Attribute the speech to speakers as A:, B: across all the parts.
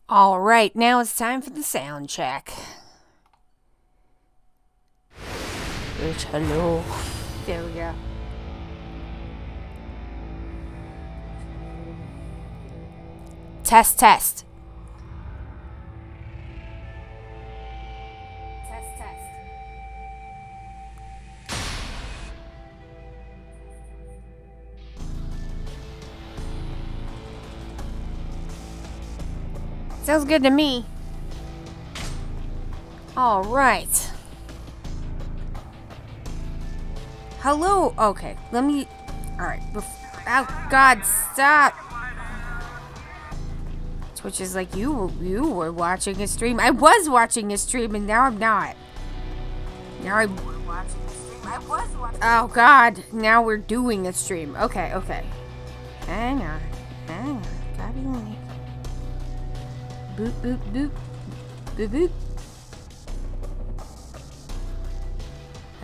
A: All right, now it's time for the sound check. It's hello. There we go. Test, test. Test, test. Sounds good to me. All right. Hello. Okay, let me. All right. Oh God, stop. Twitch is like you were watching a stream. I was watching a stream, and now I'm not. Now I'm watching a stream. I was watching. Oh God! Now we're doing a stream. Okay, okay. Hang on. Copy link. Boop boop boop. Boop boop.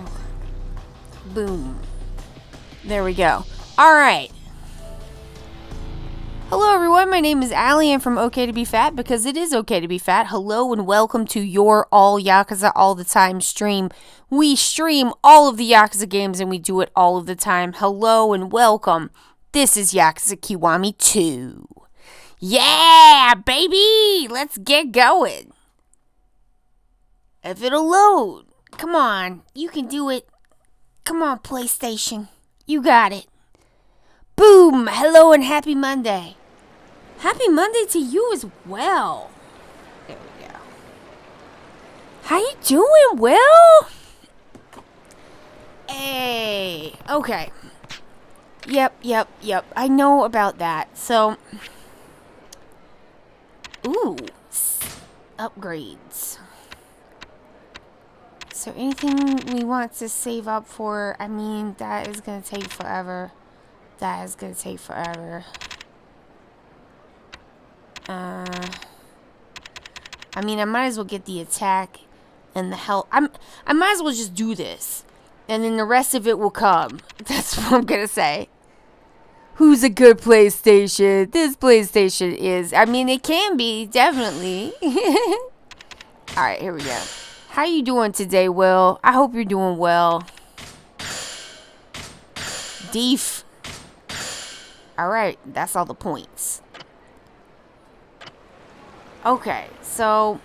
A: Okay. Boom. There we go. All right. Hello everyone, my name is Allie and from OK to Be Fat because it is okay to be fat. Hello and welcome to your all Yakuza all the time stream. We stream all of the Yakuza games and we do it all of the time. Hello and welcome. This is Yakuza Kiwami 2. Yeah, baby! Let's get going. If it'll load. Come on, you can do it. Come on, PlayStation. You got it. Boom! Hello and happy Monday. Happy Monday to you as well. There we go. How you doing, Will? Hey. Okay. Yep. I know about that. So. Ooh. Upgrades. Is there anything we want to save up for? I mean, that is going to take forever. I mean, I might as well get the attack and the health. I might as well just do this. And then the rest of it will come. That's what I'm gonna say. Who's a good PlayStation? This PlayStation is. I mean, it can be, definitely. Alright, here we go. How you doing today, Will? I hope you're doing well. Deef. Alright, that's all the points. Okay, so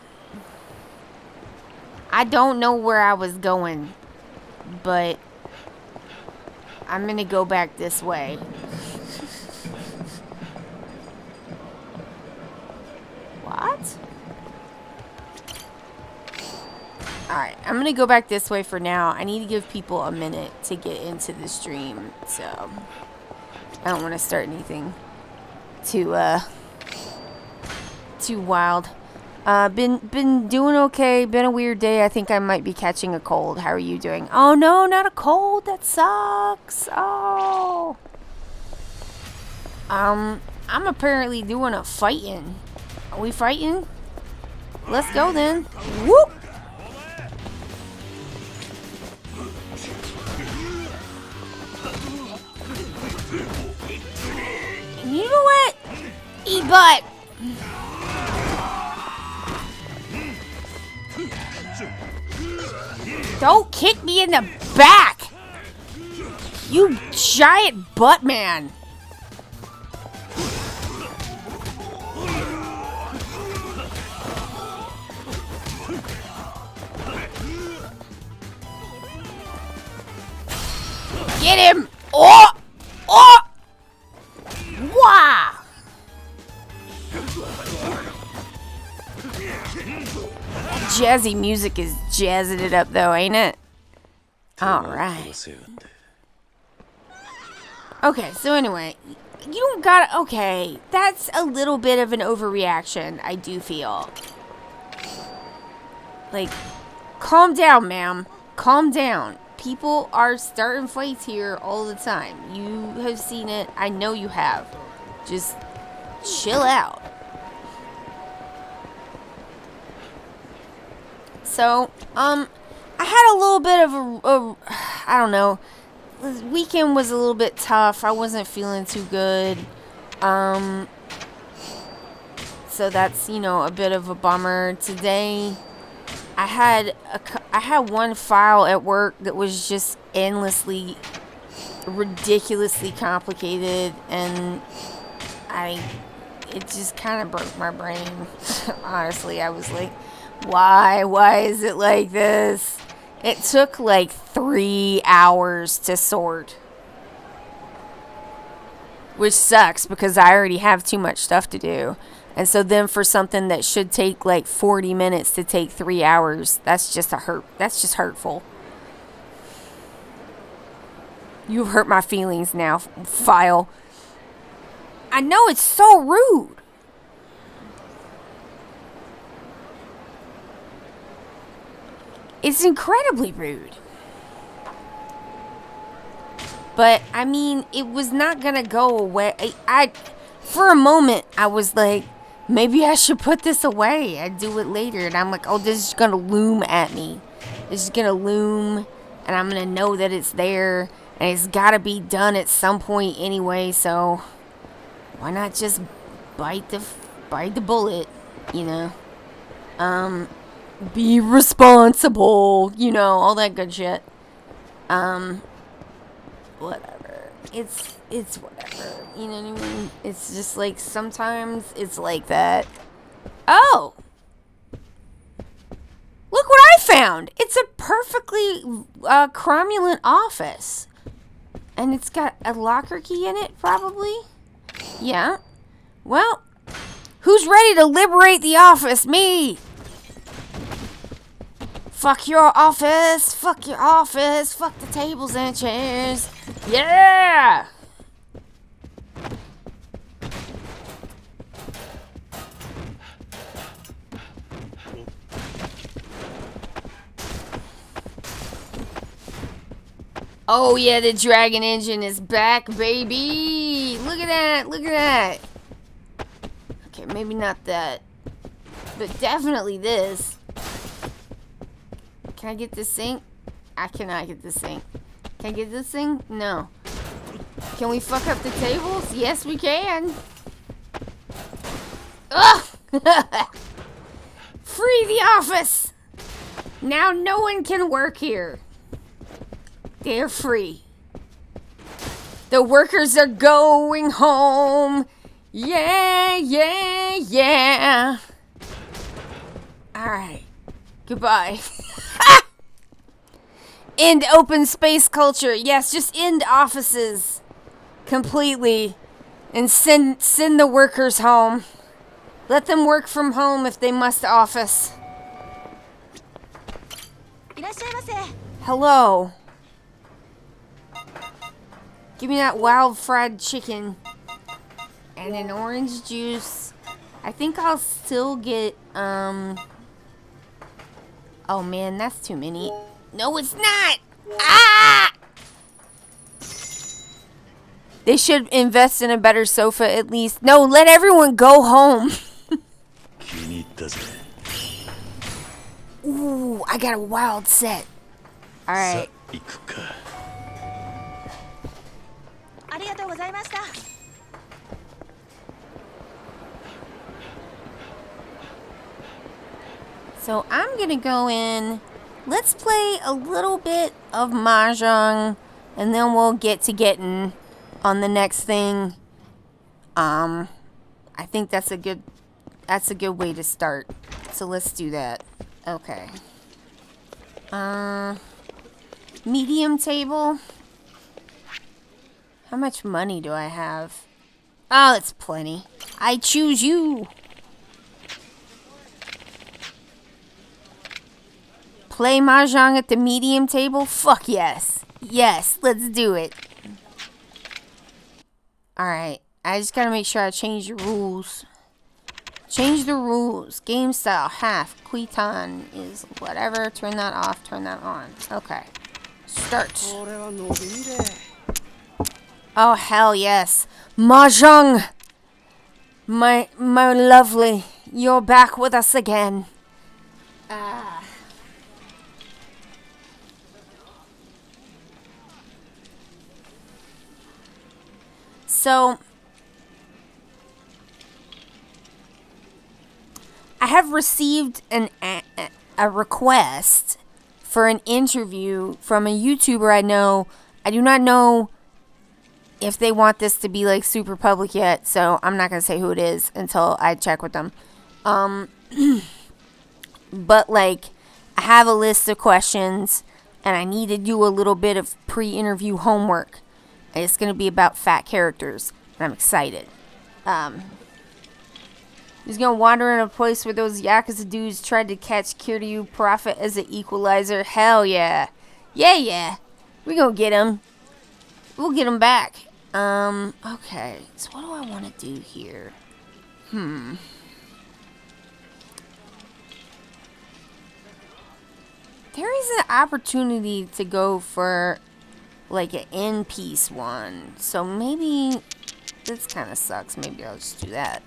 A: I don't know where I was going, but I'm gonna go back this way. What? Alright, I'm gonna go back this way for now. I need to give people a minute to get into the stream, so I don't want to start anything too wild. Been doing okay. Been a weird day. I think I might be catching a cold. How are you doing? Oh no, not a cold. That sucks. Oh. I'm apparently doing a fighting. Are we fighting? Let's go then. Whoop. You know what? Eat butt. Don't kick me in the back! You giant butt man! Get him! Oh! Oh! Wow! Jazzy music is jazzing it up though, ain't it? Alright. Okay, so anyway, you don't gotta... Okay, that's a little bit of an overreaction, I do feel. Like, calm down, ma'am. Calm down. People are starting fights here all the time. You have seen it. I know you have. Just chill out. So, I had a little bit of I don't know. The weekend was a little bit tough. I wasn't feeling too good. So that's, you know, a bit of a bummer. Today, I had one file at work that was just endlessly, ridiculously complicated, and it just kind of broke my brain. Honestly, I was like, why is it like this? It took like 3 hours to sort, which sucks because I already have too much stuff to do. And so then for something that should take like 40 minutes to take 3 hours, that's just hurtful. You've hurt my feelings now, file. I know, it's so rude. It's incredibly rude. But, I mean, it was not gonna go away. For a moment, I was like, maybe I should put this away. I'd do it later. And I'm like, oh, this is gonna loom at me. This is gonna loom, and I'm gonna know that it's there. And it's gotta be done at some point anyway, so why not just bite the bullet, you know? Be responsible, you know, all that good shit. Whatever. It's whatever. You know what I mean? It's just like sometimes it's like that. Oh! Look what I found! It's a perfectly cromulent office. And it's got a locker key in it, probably? Yeah. Well, who's ready to liberate the office? Me! Fuck your office! Fuck your office! Fuck the tables and chairs! Yeah! Oh yeah, the Dragon Engine is back, baby! Look at that! Look at that! Okay, maybe not that. But definitely this. Can I get this thing? I cannot get this thing. Can I get this thing? No. Can we fuck up the tables? Yes, we can. Ugh! Free the office! Now no one can work here. They're free. The workers are going home. Yeah, yeah, yeah. Alright. Goodbye. End open space culture. Yes, just end offices completely. And send the workers home. Let them work from home if they must office. Hello. Give me that wild fried chicken. And an orange juice. I think I'll still get, oh man, that's too many. No, it's not! Ah! They should invest in a better sofa at least. No, let everyone go home. Ooh, I got a wild set. Alright. So I'm gonna go in. Let's play a little bit of Mahjong, and then we'll get to getting on the next thing. I think that's a good way to start. So let's do that. Okay. Medium table. How much money do I have? Oh, it's plenty. I choose you. Play Mahjong at the medium table? Fuck yes. Yes, let's do it. Alright. I just gotta make sure I change the rules. Change the rules. Game style, half. Quitan is whatever. Turn that off, turn that on. Okay. Start. Oh, hell yes. Mahjong! My lovely. You're back with us again. So, have received a request for an interview from a YouTuber I know. I do not know if they want this to be like super public yet, so I'm not gonna say who it is until I check with them. But like, I have a list of questions, and I need to do a little bit of pre-interview homework. And it's gonna be about fat characters, and I'm excited. He's gonna wander in a place where those Yakuza dudes tried to catch Kiryu Prophet as an equalizer. Hell yeah. Yeah. We gonna get him. We'll get him back. Okay. So what do I want to do here? There is an opportunity to go for like an in-piece one. So maybe this kind of sucks. Maybe I'll just do that.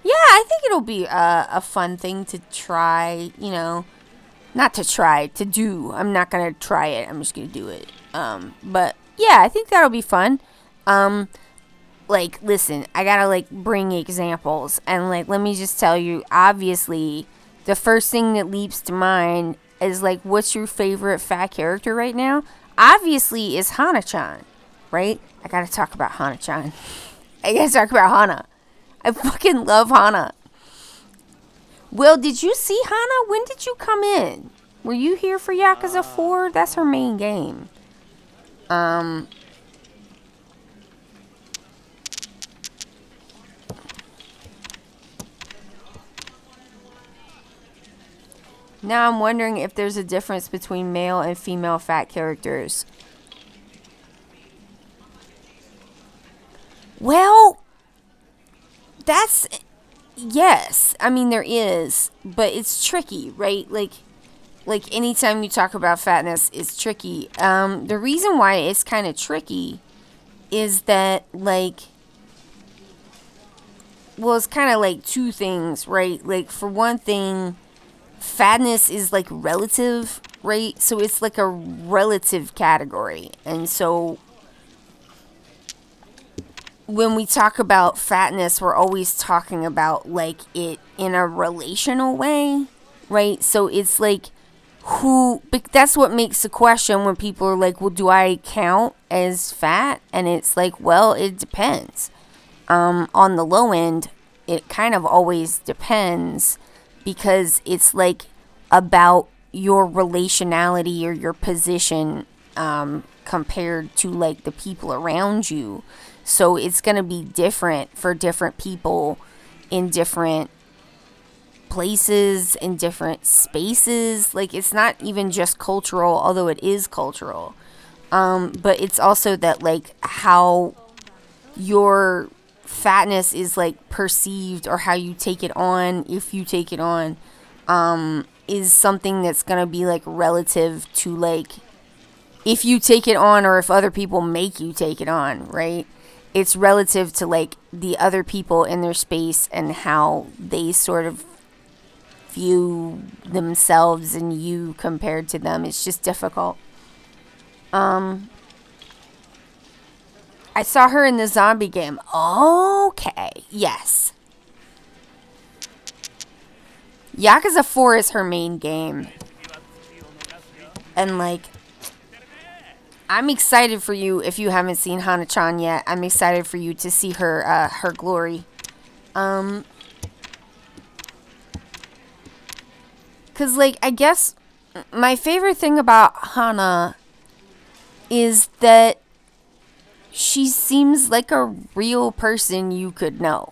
A: Yeah, I think it'll be a fun thing to try, you know. Not to try, to do. I'm not going to try it. I'm just going to do it. But yeah, I think that'll be fun. Like, listen, I gotta, like, bring examples. And, like, let me just tell you, obviously, the first thing that leaps to mind is, like, what's your favorite fat character right now? Obviously, is Hana-chan, right? I gotta talk about Hana-chan. I gotta talk about Hana. I fucking love Hana. Will, did you see Hana? When did you come in? Were you here for Yakuza 4? That's her main game. Now I'm wondering if there's a difference between male and female fat characters. Well, that's... Yes. I mean, there is. But it's tricky, right? Like anytime you talk about fatness, it's tricky. The reason why it's kind of tricky is that, like... Well, it's kind of like two things, right? Like, for one thing... Fatness is like relative, right? So it's like a relative category. And so when we talk about fatness, we're always talking about like it in a relational way, right? So it's like that's what makes the question when people are like, well, do I count as fat? And it's like, well, it depends. On the low end, it kind of always depends. Because it's like about your relationality or your position compared to like the people around you. So it's going to be different for different people in different places, in different spaces. Like it's not even just cultural, although it is cultural. But it's also that like how your fatness is like perceived or how you take it on, if you take it on, is something that's gonna be like relative to like if you take it on or if other people make you take it on, right? It's relative to like the other people in their space and how they sort of view themselves and you compared to them. It's just difficult. I saw her in the zombie game. Okay. Yes. Yakuza 4 is her main game. And, like, I'm excited for you if you haven't seen Hana-chan yet. I'm excited for you to see her, her glory. 'Cause, like, I guess my favorite thing about Hana is that she seems like a real person you could know.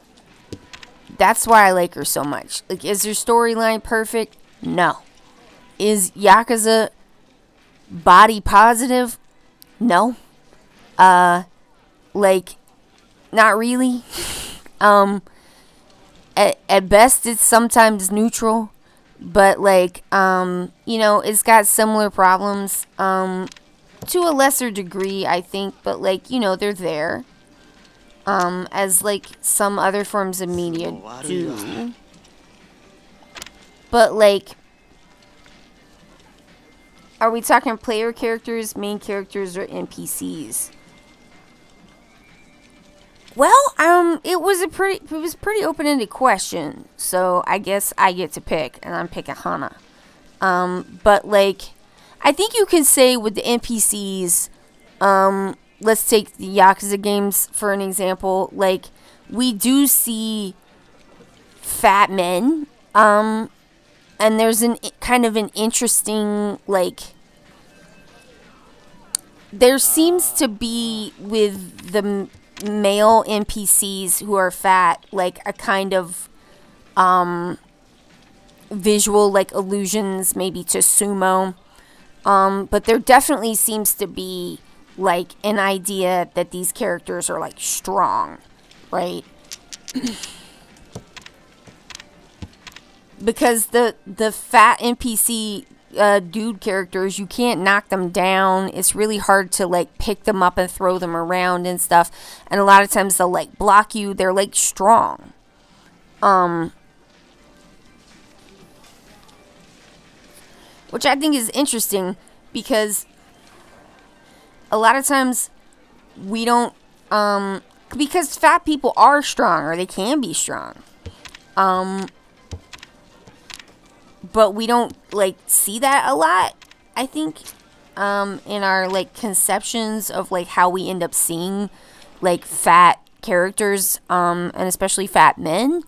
A: That's why I like her so much. Like, is her storyline perfect? No. Is Yakuza body positive? No. Like, not really. At best, it's sometimes neutral. But, like, you know, it's got similar problems. To a lesser degree, I think, but like, you know, they're there. As like some other forms of media do. But like, are we talking player characters, main characters, or NPCs? Well, it was pretty open-ended question, so I guess I get to pick, and I'm picking Hana. But like, I think you can say with the NPCs, let's take the Yakuza games for an example. Like, we do see fat men, and there's an kind of an interesting like. There seems to be with the male NPCs who are fat, like a kind of visual like allusions maybe to sumo. But there definitely seems to be like an idea that these characters are like strong, right? Because the fat NPC dude characters, you can't knock them down. It's really hard to like pick them up and throw them around and stuff. And a lot of times they'll like block you. They're like strong. Which I think is interesting because a lot of times we don't because fat people are strong or they can be strong. But we don't like see that a lot, I think, in our like conceptions of like how we end up seeing like fat characters, and especially fat men.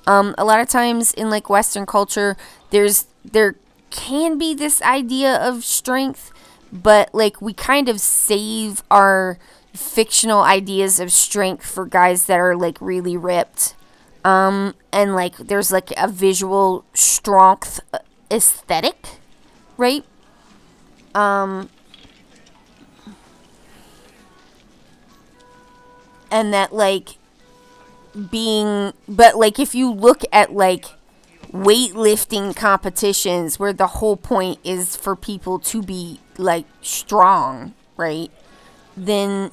A: A lot of times in like Western culture, there can be this idea of strength, but like we kind of save our fictional ideas of strength for guys that are like really ripped. And like there's like a visual strength aesthetic, right? And that like but like if you look at like weightlifting competitions where the whole point is for people to be like strong, right? Then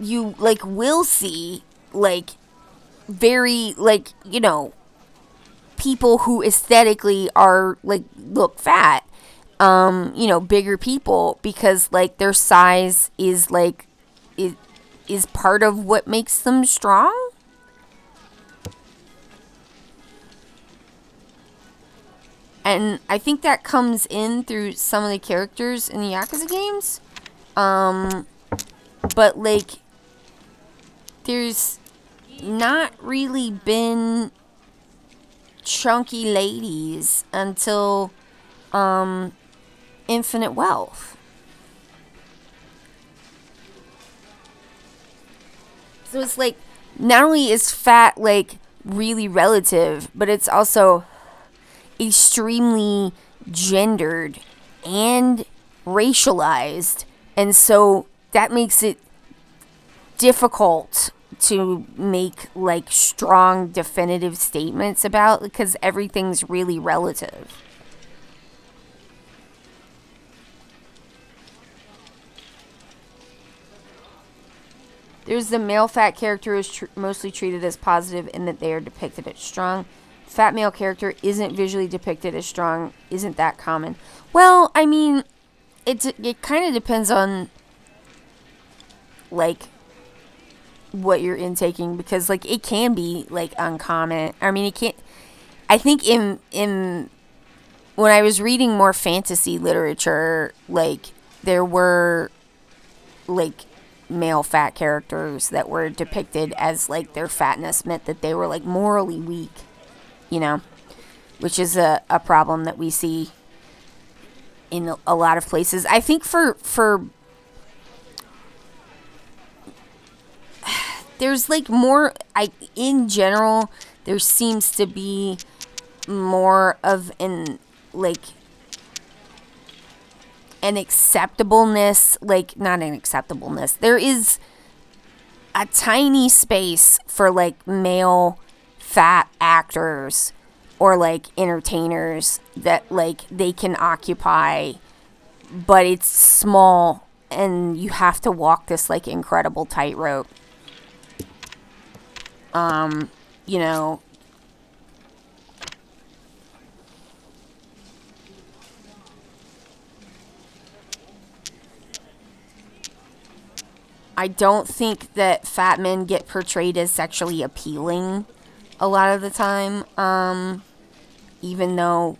A: you like will see like very like, you know, people who aesthetically are like look fat, you know, bigger people because like their size is like it is part of what makes them strong. And I think that comes in through some of the characters in the Yakuza games. But like there's not really been chunky ladies until Infinite Wealth. So it's like not only is fat like really relative, but it's also extremely gendered and racialized. And so that makes it difficult to make like strong definitive statements about because everything's really relative. There's the male fat character is mostly treated as positive in that they are depicted as strong. Fat male character isn't visually depicted as strong. Isn't that common? Well, I mean, it kind of depends on like what you're intaking because like it can be like uncommon. I mean, it can't. I think in when I was reading more fantasy literature, like there were like male fat characters that were depicted as like their fatness meant that they were like morally weak, you know, which is a problem that we see in a lot of places. I think for there's like more in general there seems to be more of an like an acceptableness, like not an acceptableness. There is a tiny space for like male fat actors or like entertainers that like they can occupy, but it's small and you have to walk this like incredible tightrope. You know, I don't think that fat men get portrayed as sexually appealing a lot of the time. Even though,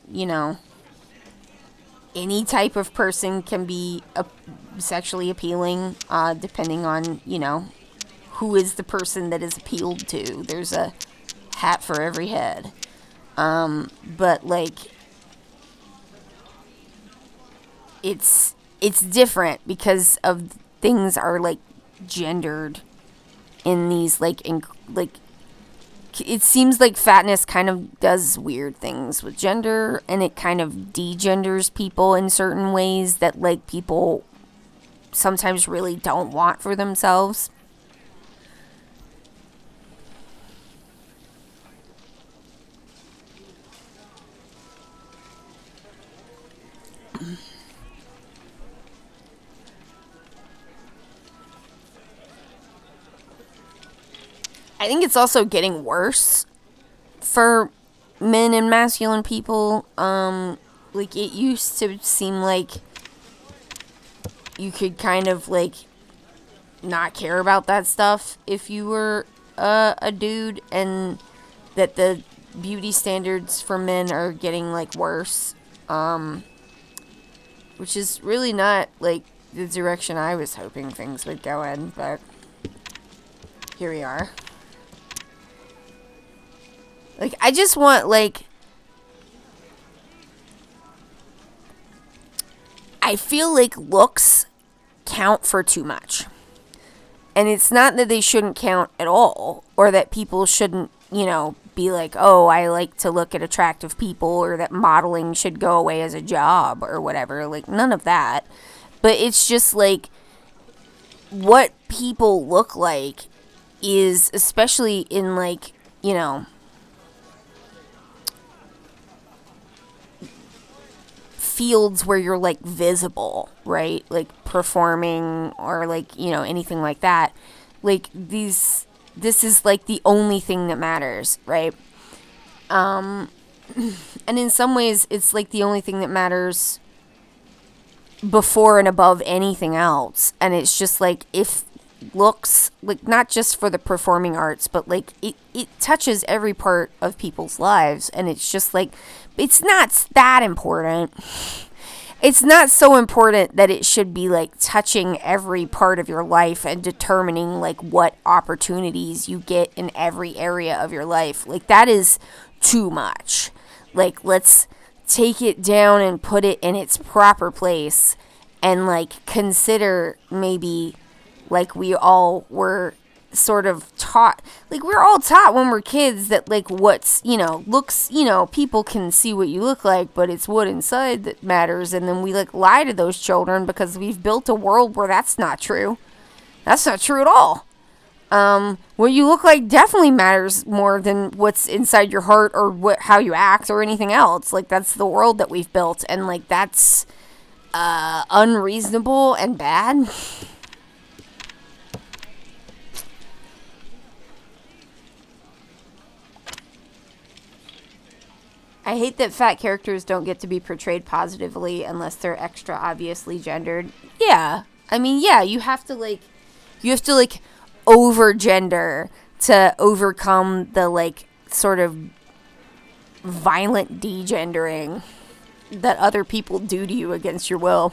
A: any type of person can be sexually appealing, depending on, who is the person that is appealed to. There's a hat for every head. But, like, it's different because of things are, like, gendered in these, like, it seems like fatness kind of does weird things with gender, and it kind of degenders people in certain ways that, like, people sometimes really don't want for themselves. I think it's also getting worse for men and masculine people. Like, it used to seem like you could kind of, like, not care about that stuff if you were a dude, and that the beauty standards for men are getting, like, worse. Which is really not, like, the direction I was hoping things would go in, but here we are. Like, I just want, like, I feel like looks count for too much. And it's not that they shouldn't count at all, or that people shouldn't, be like, oh, I like to look at attractive people, or that modeling should go away as a job, or whatever. Like, none of that. But it's just, like, what people look like is, especially in, like, fields where you're, like, visible, right? Like, performing or, like, anything like that. Like, this is, like, the only thing that matters, right? And in some ways, it's, like, the only thing that matters before and above anything else. And it's just, like, if looks, like, not just for the performing arts, but, like, it touches every part of people's lives. And it's just, like, it's not that important. It's not so important that it should be, like, touching every part of your life and determining, like, what opportunities you get in every area of your life. Like, that is too much. Like, let's take it down and put it in its proper place, and, like, consider maybe, like, we all were sort of taught, like, we're all taught when we're kids that, like, what's, looks, people can see what you look like, but it's what inside that matters. And then we, like, lie to those children because we've built a world where that's not true. That's not true at all. What you look like definitely matters more than what's inside your heart, or how you act, or anything else. Like, that's the world that we've built, and, like, that's unreasonable and bad. I hate that fat characters don't get to be portrayed positively unless they're extra obviously gendered. Yeah. I mean, yeah, you have to, like, over-gender to overcome the, like, sort of violent degendering that other people do to you against your will.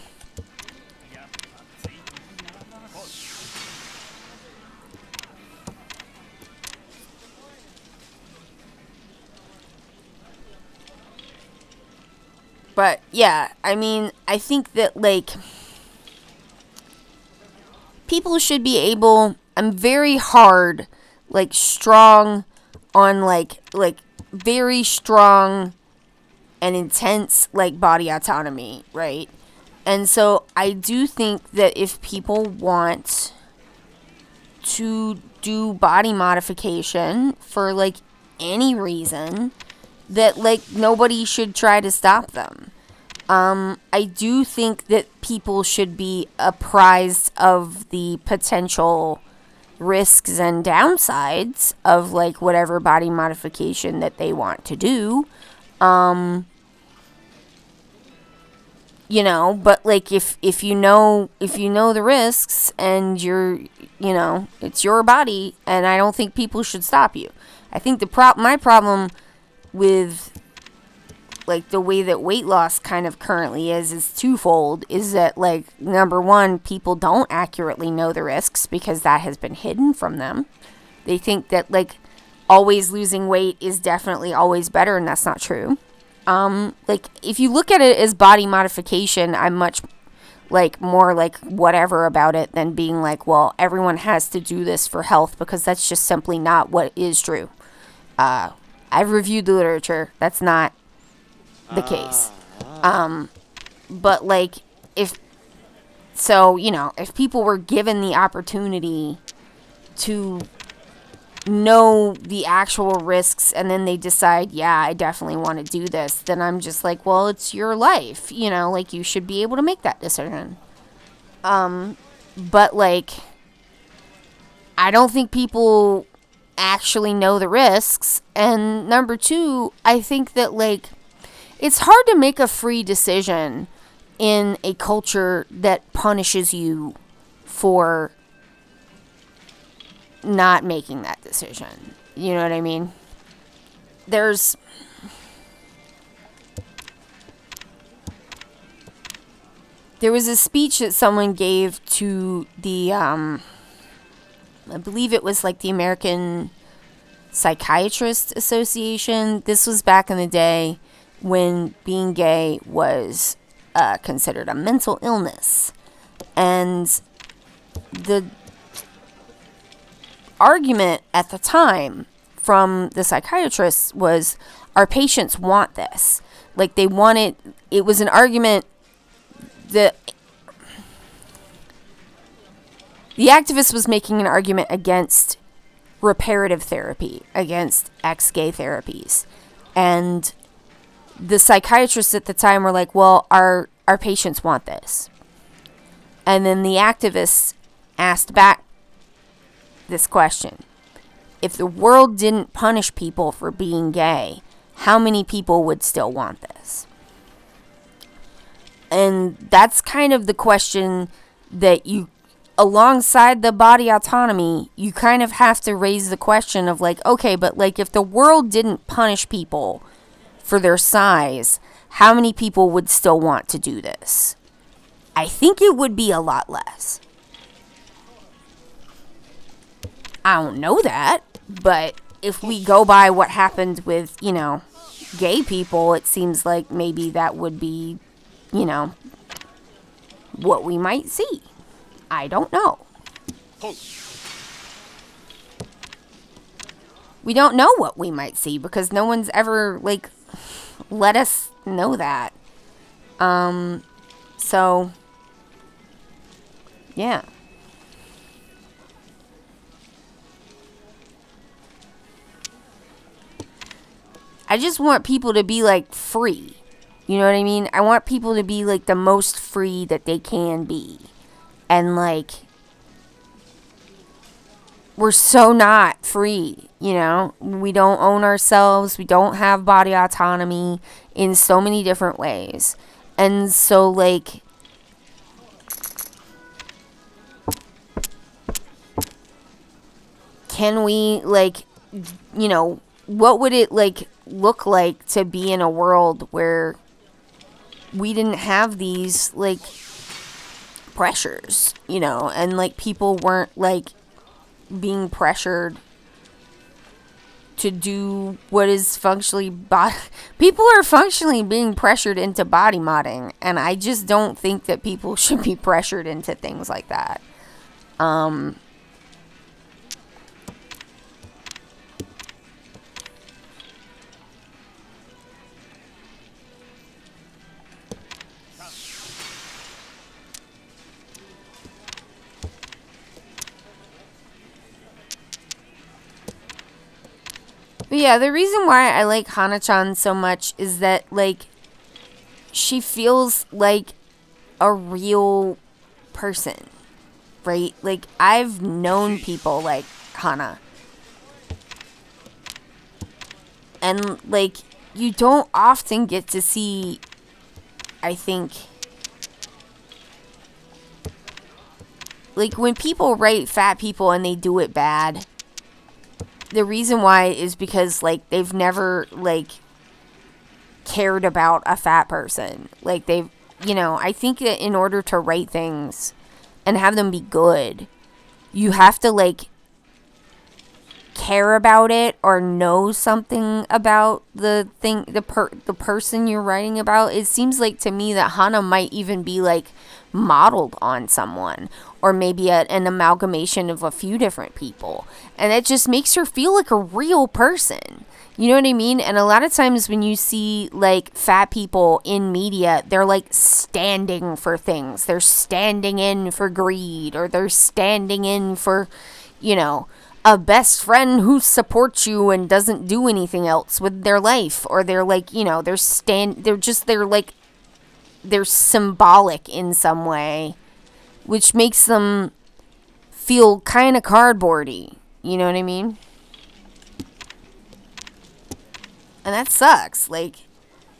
A: But, yeah, I mean, I think that, like, people should be able, I'm very hard, like, strong on, like, very strong and intense, like, body autonomy, right? And so I do think that if people want to do body modification for, like, any reason, that, like, nobody should try to stop them. I do think that people should be apprised of the potential risks and downsides of, like, whatever body modification that they want to do. but like if you know the risks and it's your body, and I don't think people should stop you. I think my problem with like the way that weight loss kind of currently is twofold. Is that, like, number one, people don't accurately know the risks because that has been hidden from them. They think that, like, always losing weight is definitely always better, and that's not true. Like, if you look at it as body modification, I'm much like more like whatever about it than being like, well, everyone has to do this for health, because that's just simply not what is true. I've reviewed the literature. That's not the case. But like, if people were given the opportunity to know the actual risks and then they decide, yeah, I definitely want to do this, then I'm just like, well, it's your life, like, you should be able to make that decision. But like, I don't think people actually know the risks. And number two, I think that, like, it's hard to make a free decision in a culture that punishes you for not making that decision. You know what I mean? There was a speech that someone gave to the, I believe it was like the American Psychiatrist Association. This was back in the day when being gay was considered a mental illness. And the argument at the time from the psychiatrists was, our patients want this. Like, it was an argument that the activist was making an argument against reparative therapy, against ex-gay therapies. And the psychiatrists at the time were like, well, our patients want this. And then the activists asked back this question: if the world didn't punish people for being gay, how many people would still want this? And that's kind of the question that you, alongside the body autonomy, you kind of have to raise the question of, like, okay, but like, if the world didn't punish people for their size, how many people would still want to do this? I think it would be a lot less. I don't know that, but if we go by what happened with, gay people, it seems like maybe that would be, what we might see. I don't know. We don't know what we might see because no one's ever, like, let us know that. So, yeah. I just want people to be, like, free. You know what I mean? I want people to be, like, the most free that they can be. And, like, we're so not free, We don't own ourselves. We don't have body autonomy in so many different ways. And so, like, can we, like, what would it, like, look like to be in a world where we didn't have these, like, pressures, and, like, people weren't, like, being pressured to do what is functionally people are functionally being pressured into body modding, and I just don't think that people should be pressured into things like that. But yeah, the reason why I like Hana-chan so much is that, like, she feels like a real person, right? Like, I've known people like Hana. And, like, you don't often get to see, I think, like, when people write fat people and they do it bad, the reason why is because, like, they've never, like, cared about a fat person. Like, they've, I think that in order to write things and have them be good, you have to, like, care about it or know something about the thing, the person you're writing about. It seems like to me that Hana might even be, like, modeled on someone, or maybe an amalgamation of a few different people, and it just makes her feel like a real person. You know what I mean? And a lot of times when you see, like, fat people in media, they're, like, standing for things. They're standing in for greed, or they're standing in for, a best friend who supports you and doesn't do anything else with their life. Or they're, like, they're symbolic in some way, which makes them feel kind of cardboardy. You know what I mean? And that sucks. Like,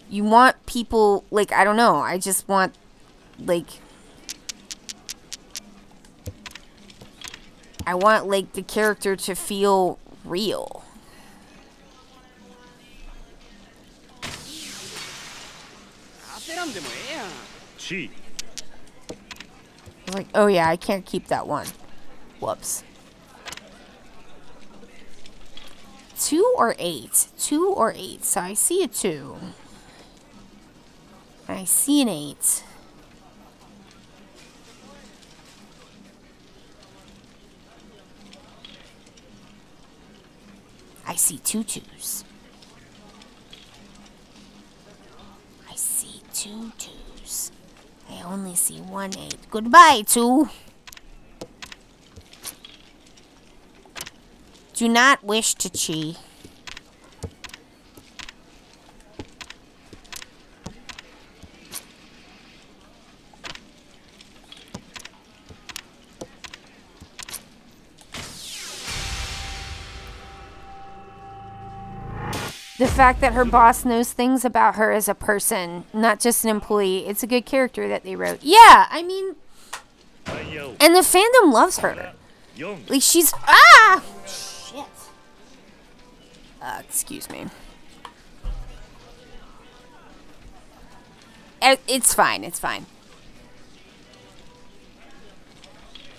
A: you want people, like, I don't know. I just want, like, the character to feel real. Like, oh yeah, I can't keep that one. Whoops. 2 or 8? 2 or 8. So I see a 2. I see an 8. I see 2 2s. I see 2 2s. I only see 1 8. Goodbye, 2. Do not wish to chi. The fact that her boss knows things about her as a person, not just an employee, it's a good character that they wrote. Yeah, I mean, and the fandom loves her. Like, she's, shit. Excuse me. It's fine, it's fine.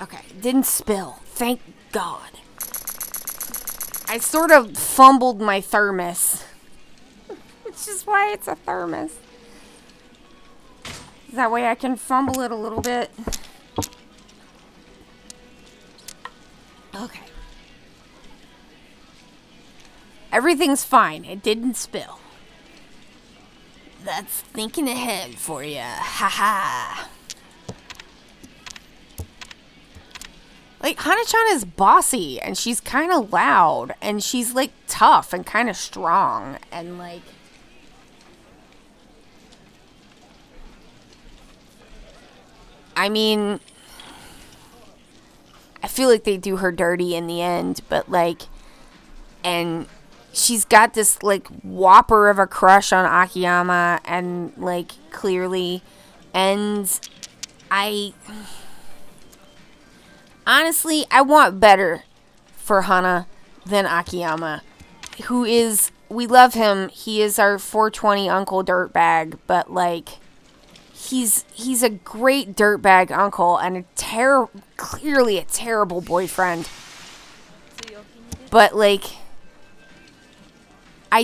A: Okay, didn't spill. Thank God. I sort of fumbled my thermos. Which is why it's a thermos. That way I can fumble it a little bit. Okay. Everything's fine. It didn't spill. That's thinking ahead for you. Ha-ha. Like, Hana-chan is bossy, and she's kind of loud, and she's, like, tough and kind of strong, and, like, I mean, I feel like they do her dirty in the end, but, like, and she's got this, like, whopper of a crush on Akiyama, and, like, clearly, and honestly, I want better for Hana than Akiyama, who is, we love him, he is our 420 uncle dirtbag, but, like, he's a great dirtbag uncle and clearly a terrible boyfriend. But, like, I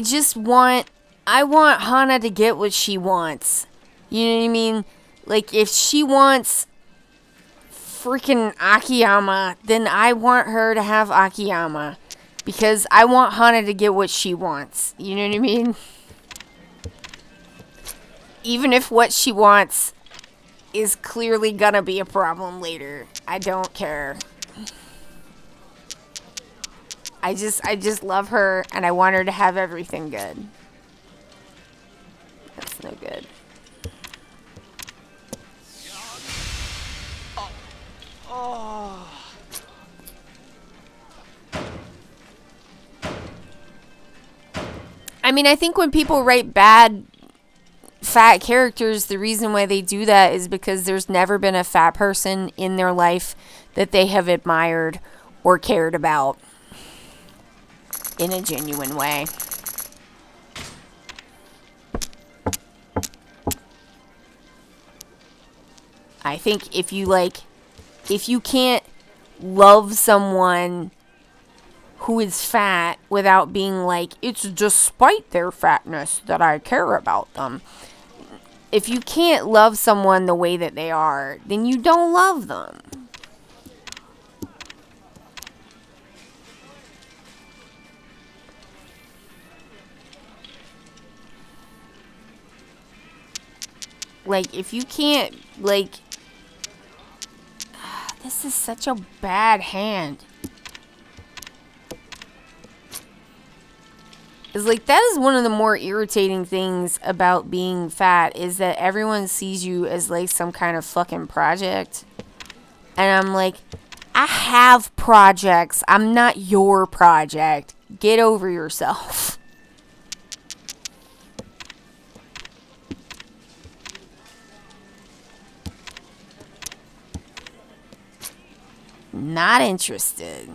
A: want Hana to get what she wants. You know what I mean? Like, if she wants freaking Akiyama, then I want her to have Akiyama. Because I want Hana to get what she wants. You know what I mean? Even if what she wants is clearly gonna be a problem later. I don't care. I just love her, and I want her to have everything good. That's no good. I mean, I think when people write bad fat characters, the reason why they do that is because there's never been a fat person in their life that they have admired or cared about in a genuine way. I think if you can't love someone who is fat without being like, it's despite their fatness that I care about them. If you can't love someone the way that they are, then you don't love them. Like, if you can't, like, this is such a bad hand. It's like, that is one of the more irritating things about being fat, is that everyone sees you as like some kind of fucking project. And I'm like, I have projects. I'm not your project. Get over yourself. Not interested.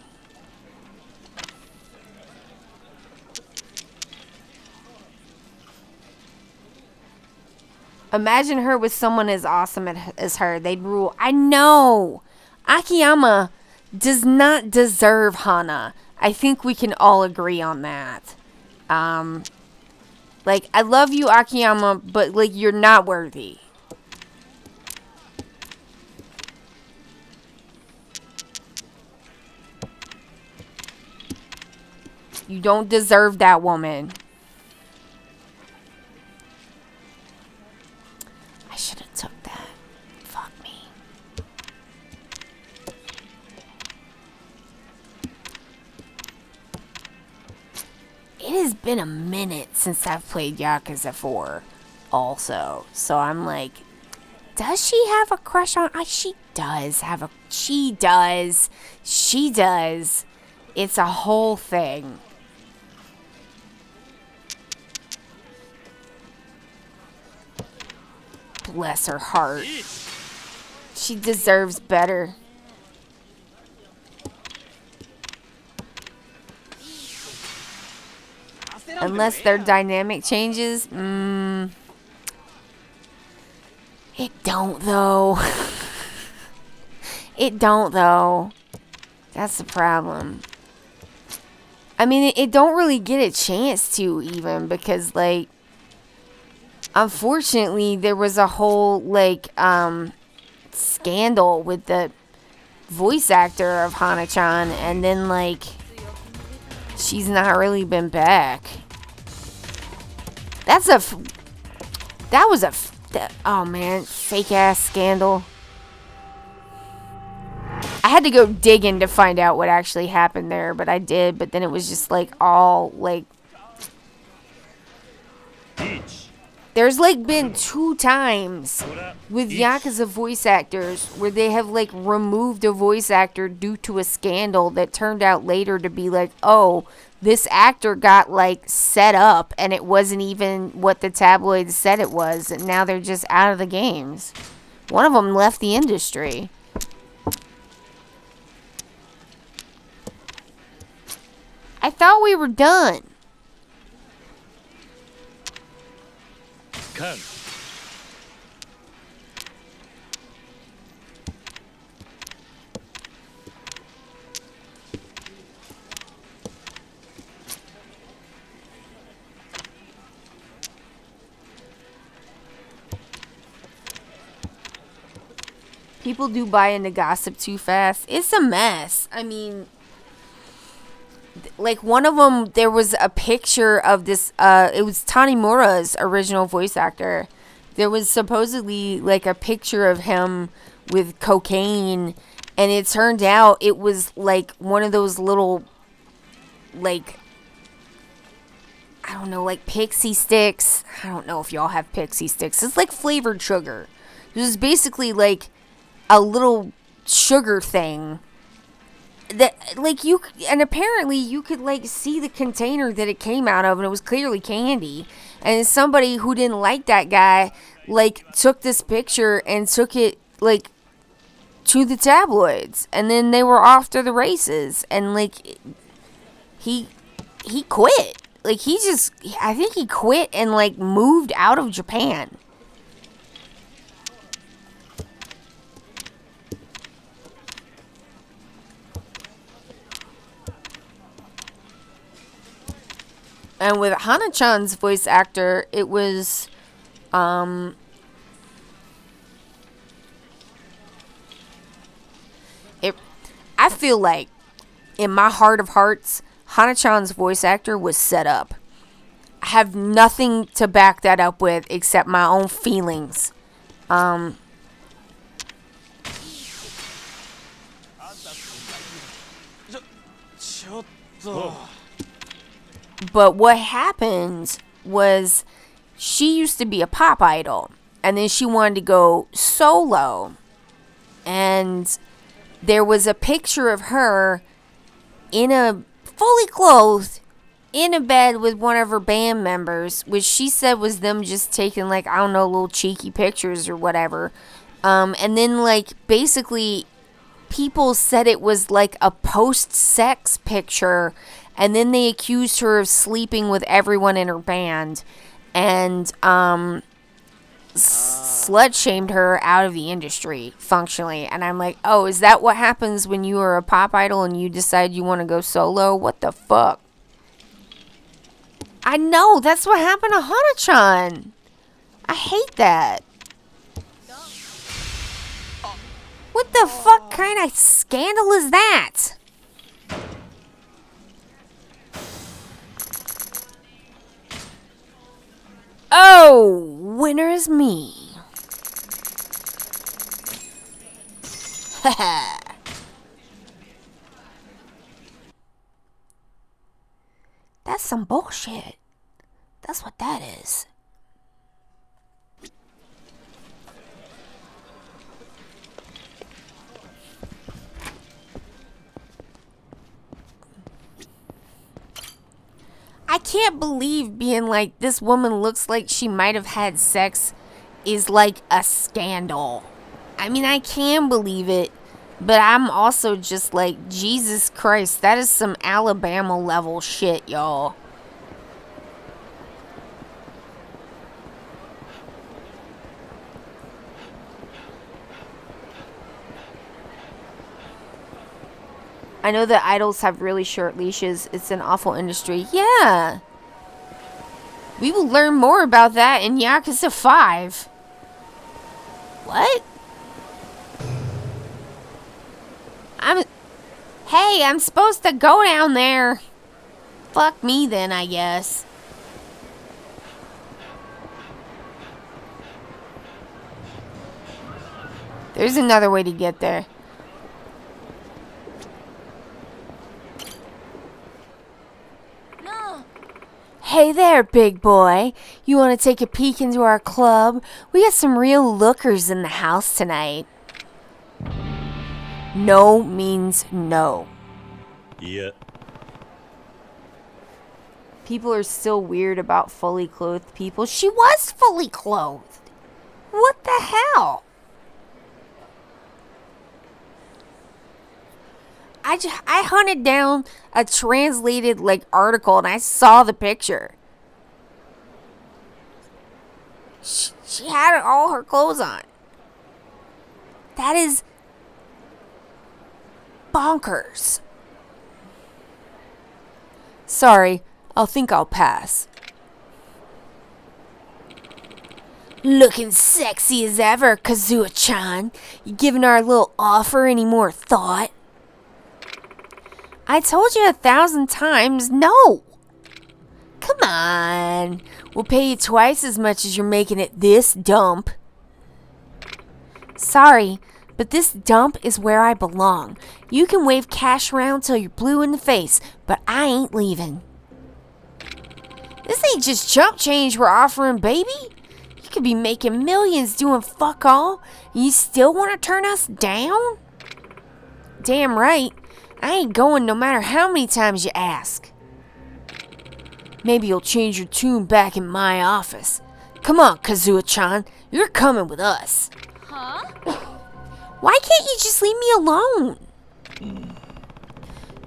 A: Imagine her with someone as awesome as her. They'd rule. I know. Akiyama does not deserve Hana. I think we can all agree on that. Like, I love you, Akiyama, but, like, you're not worthy. You don't deserve that woman. I should have took that. Fuck me. It has been a minute since I've played Yakuza 4 also. So I'm like, does she have a crush on... She does have a... She does. She does. It's a whole thing. Bless her heart. She deserves better. Unless their dynamic changes. It don't though. It don't though. That's the problem. I mean, it don't really get a chance to even, because like, unfortunately, there was a whole, like, scandal with the voice actor of Hana-chan, and then, like, she's not really been back. Oh man, fake-ass scandal. I had to go digging to find out what actually happened there, but I did, but then it was just, like, all, like... There's, like, been 2 times with Yakuza voice actors where they have, like, removed a voice actor due to a scandal that turned out later to be like, oh, this actor got, like, set up and it wasn't even what the tabloids said it was, and now they're just out of the games. One of them left the industry. I thought we were done. Come. People do buy into gossip too fast. It's a mess. I mean, like, one of them, there was a picture of this, it was Tanimura's original voice actor. There was supposedly, like, a picture of him with cocaine, and it turned out it was, like, one of those little, like, I don't know, like, pixie sticks. I don't know if y'all have pixie sticks. It's like flavored sugar. It was basically, like, a little sugar thing. that, like, and apparently you could, like, see the container that it came out of, and it was clearly candy. And somebody who didn't like that guy, like, took this picture and took it, like, to the tabloids, and then they were off to the races. And, like, he quit. Like, I think he quit and, like, moved out of Japan. And with Hana-chan's voice actor, it was, I feel like, in my heart of hearts, Hana-chan's voice actor was set up. I have nothing to back that up with except my own feelings. But what happened was she used to be a pop idol, and then she wanted to go solo. And there was a picture of her in a fully clothed in a bed with one of her band members, which she said was them just taking, like, I don't know, little cheeky pictures or whatever. And then, like, basically people said it was like a post-sex picture, and then they accused her of sleeping with everyone in her band, and slut-shamed her out of the industry, functionally. And I'm like, oh, is that what happens when you are a pop idol and you decide you want to go solo? What the fuck? I know, that's what happened to Hana-chan. I hate that. What the fuck kind of scandal is that? Oh, winner is me. Haha. That's some bullshit. That's what that is. I can't believe being like, this woman looks like she might have had sex is like a scandal. I mean, I can believe it, but I'm also just like, Jesus Christ, that is some Alabama level shit, y'all. I know that idols have really short leashes. It's an awful industry. Yeah. We will learn more about that in Yakuza 5. What? Hey, I'm supposed to go down there. Fuck me then, I guess. There's another way to get there. Hey there, big boy. You want to take a peek into our club? We got some real lookers in the house tonight. No means no.
B: Yeah.
A: People are still weird about fully clothed people. She was fully clothed. What the hell? I hunted down a translated, like, article, and I saw the picture. She had all her clothes on. That is bonkers. Sorry, I'll pass. Looking sexy as ever, Kazuha-chan. You giving our little offer any more thought? I told you 1,000 times, no. Come on. We'll pay you twice as much as you're making at this dump. Sorry, but this dump is where I belong. You can wave cash around till you're blue in the face, but I ain't leaving. This ain't just chump change we're offering, baby. You could be making millions doing fuck all, and you still want to turn us down? Damn right. I ain't going no matter how many times you ask. Maybe you'll change your tune back in my office. Come on, Kazuha-chan, you're coming with us.
B: Huh?
A: Why can't you just leave me alone?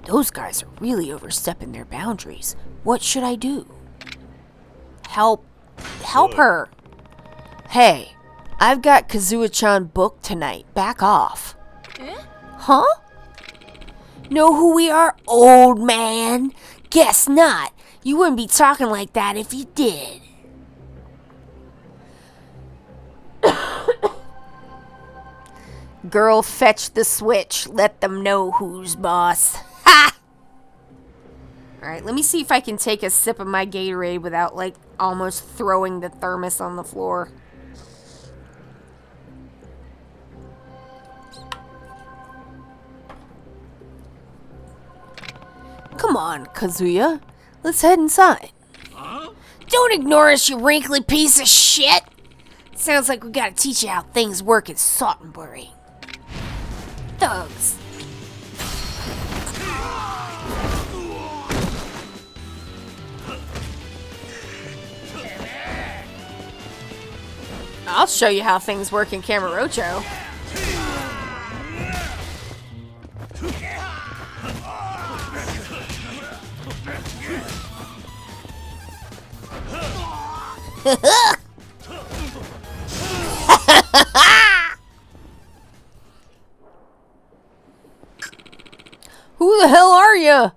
A: Those guys are really overstepping their boundaries. What should I do? Help her. Hey, I've got Kazuha-chan booked tonight. Back off.
B: Eh?
A: Huh? Know who we are, old man? Guess not. You wouldn't be talking like that if you did. Girl, fetch the switch. Let them know who's boss. Ha! Alright, let me see if I can take a sip of my Gatorade without, like, almost throwing the thermos on the floor. Come on, Kazuya. Let's head inside.
C: Huh?
A: Don't ignore us, you wrinkly piece of shit! Sounds like we gotta teach you how things work in Saltonbury. Thugs. I'll show you how things work in Kamurocho. Who the hell are you?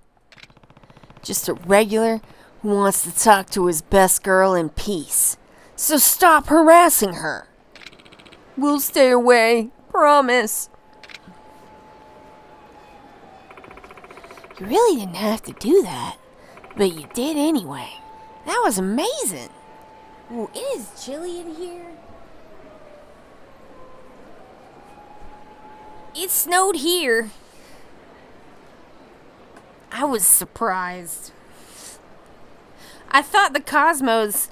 A: Just a regular who wants to talk to his best girl in peace. So stop harassing her. We'll stay away, promise. You really didn't have to do that, but you did anyway. That was amazing. Ooh, it is chilly in here. It snowed here. I was surprised. I thought the cosmos,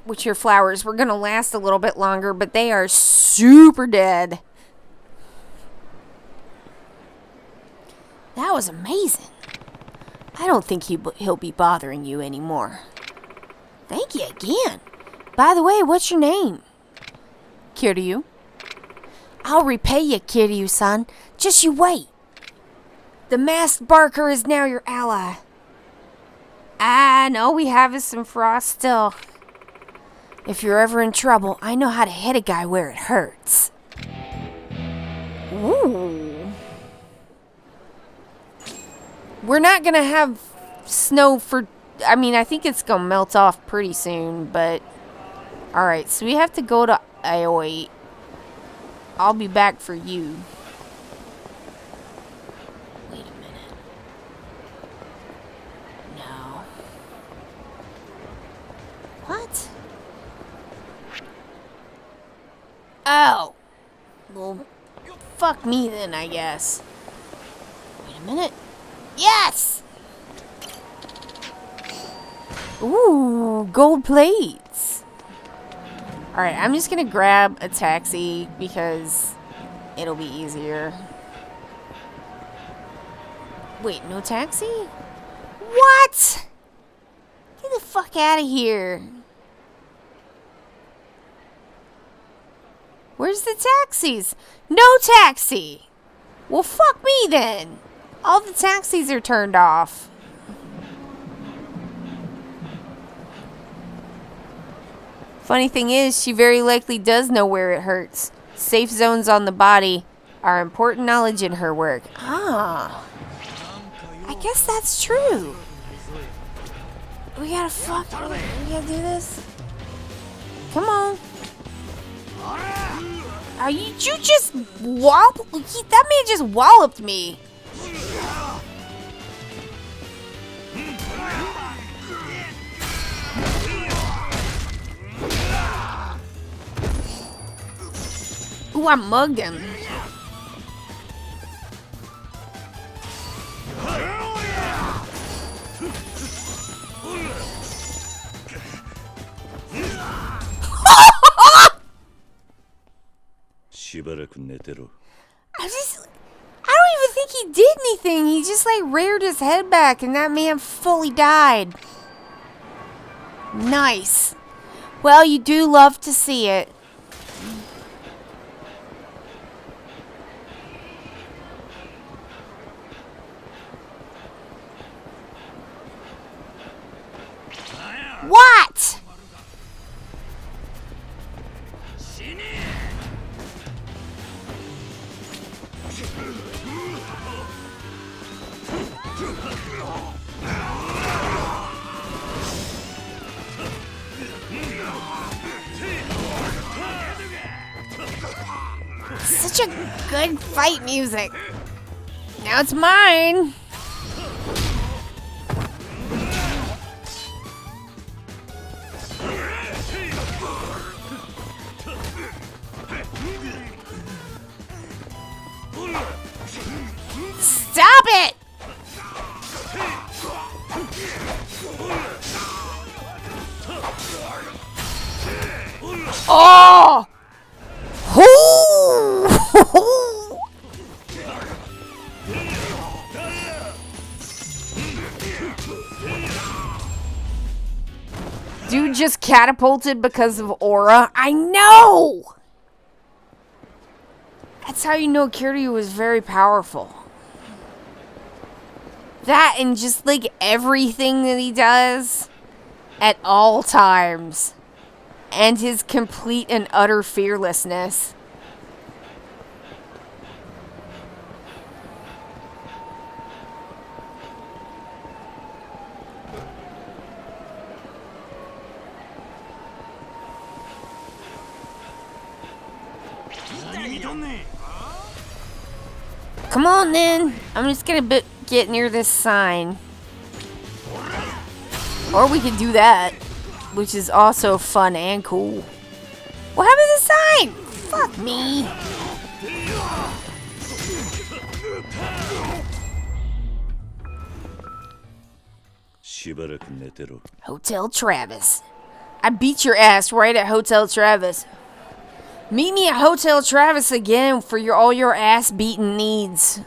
A: which are flowers, were going to last a little bit longer, but they are super dead. That was amazing. I don't think he'll be bothering you anymore. Thank you again. By the way, what's your name? Kiryu. I'll repay you, Kiryu-san. Just you wait. The masked barker is now your ally. And all we have is some frost still. If you're ever in trouble, I know how to hit a guy where it hurts. Ooh. We're not gonna have snow for... I mean, I think it's gonna melt off pretty soon, but... Alright, so we have to go to Aoi. I'll be back for you. Wait a minute. No. What? Oh. Well, fuck me then, I guess. Wait a minute. Yes! Ooh, gold plates. Alright, I'm just gonna grab a taxi because it'll be easier. Wait, no taxi? What? Get the fuck out of here. Where's the taxis? No taxi! Well, fuck me then. All the taxis are turned off. Funny thing is, she very likely does know where it hurts. Safe zones on the body are important knowledge in her work. Ah. I guess that's true. We gotta do this? Come on. Are you just wallop? That man just walloped me. Ooh, I mugged him. I don't even think he did anything. He just like reared his head back and that man fully died. Nice. Well, you do love to see it. What? Such a good fight music. Now it's mine. Stop it! Oh! Dude just catapulted because of aura. I know! That's how you know Kiryu was very powerful. That and just like everything that he does at all times. And his complete and utter fearlessness. Come on then. I'm just gonna get near this sign. Or we could do that, which is also fun and cool. What happened to the sign? Fuck me. Hotel Travis. I beat your ass right at Hotel Travis. Meet me at Hotel Travis again for all your ass beating needs.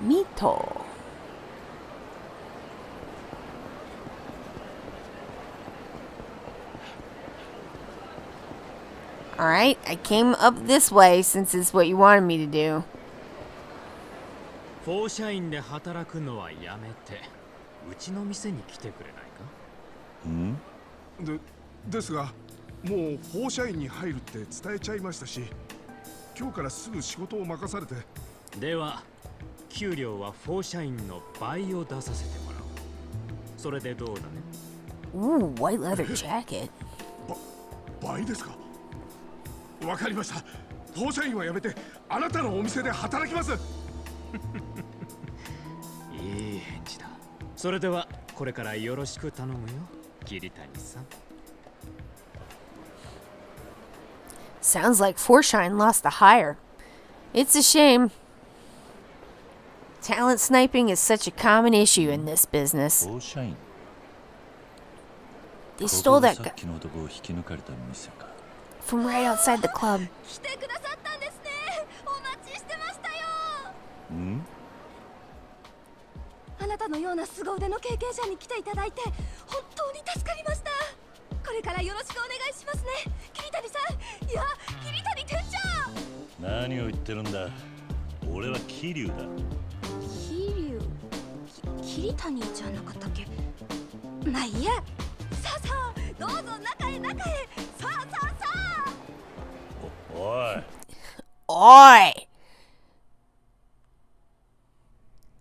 A: Mito. Alright, I came up this way since it's what you wanted me to do.
B: Hmm? ですが、もう放射員に入るって伝えちゃいましたし、今日からすぐ仕事を任されて。
C: では、給料は放射員の倍を出させてもらう。それでどうだね。
A: Ooh, white leather jacket.
B: 倍ですか。わかりました。放射員はやめて、あなたのお店で働きます。
C: いい返事だ。それではこれからよろしく頼むよ、桐谷さん。
A: Sounds like Forshine lost the hire. It's a shame. Talent sniping is such a common issue in this business. They stole that guy from right outside the club.
B: Hmm?
D: あなたのような凄腕の経験者に来ていただいて本当に助かりました。これからよろしくお願いしますね、桐谷さん。いや、桐谷店長。
E: 何を言ってるんだ。俺は桐生だ。
D: 桐谷じゃなかったっけ。まあいいや。さあさあ、どうぞ中へ中へ。さあさあさあ。
E: おい。
A: おい。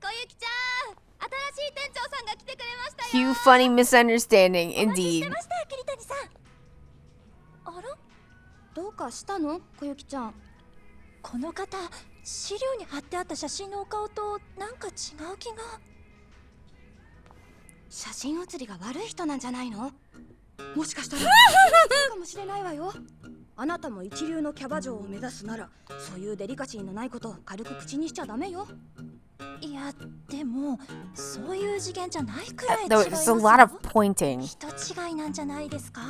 D: 小雪ちゃん、新しい店長さんが来てくれましたよ。
A: Cue funny misunderstanding, indeed.
D: お待ちしてました、桐谷さん。あら、どうかしたの、小雪ちゃん。この方、資料に貼ってあった写真のお顔となんか違う気が。写真写りが悪い人なんじゃないの？もしかしたらそうかもしれないわよ。あなたも一流のキャバ嬢を目指すなら、そういうデリカシーのないことを軽く口にしちゃダメよ。いや、でもそういう次元じゃないくらい違いますよ。
A: There's a lot of pointing.
D: 人違いなんじゃないですか？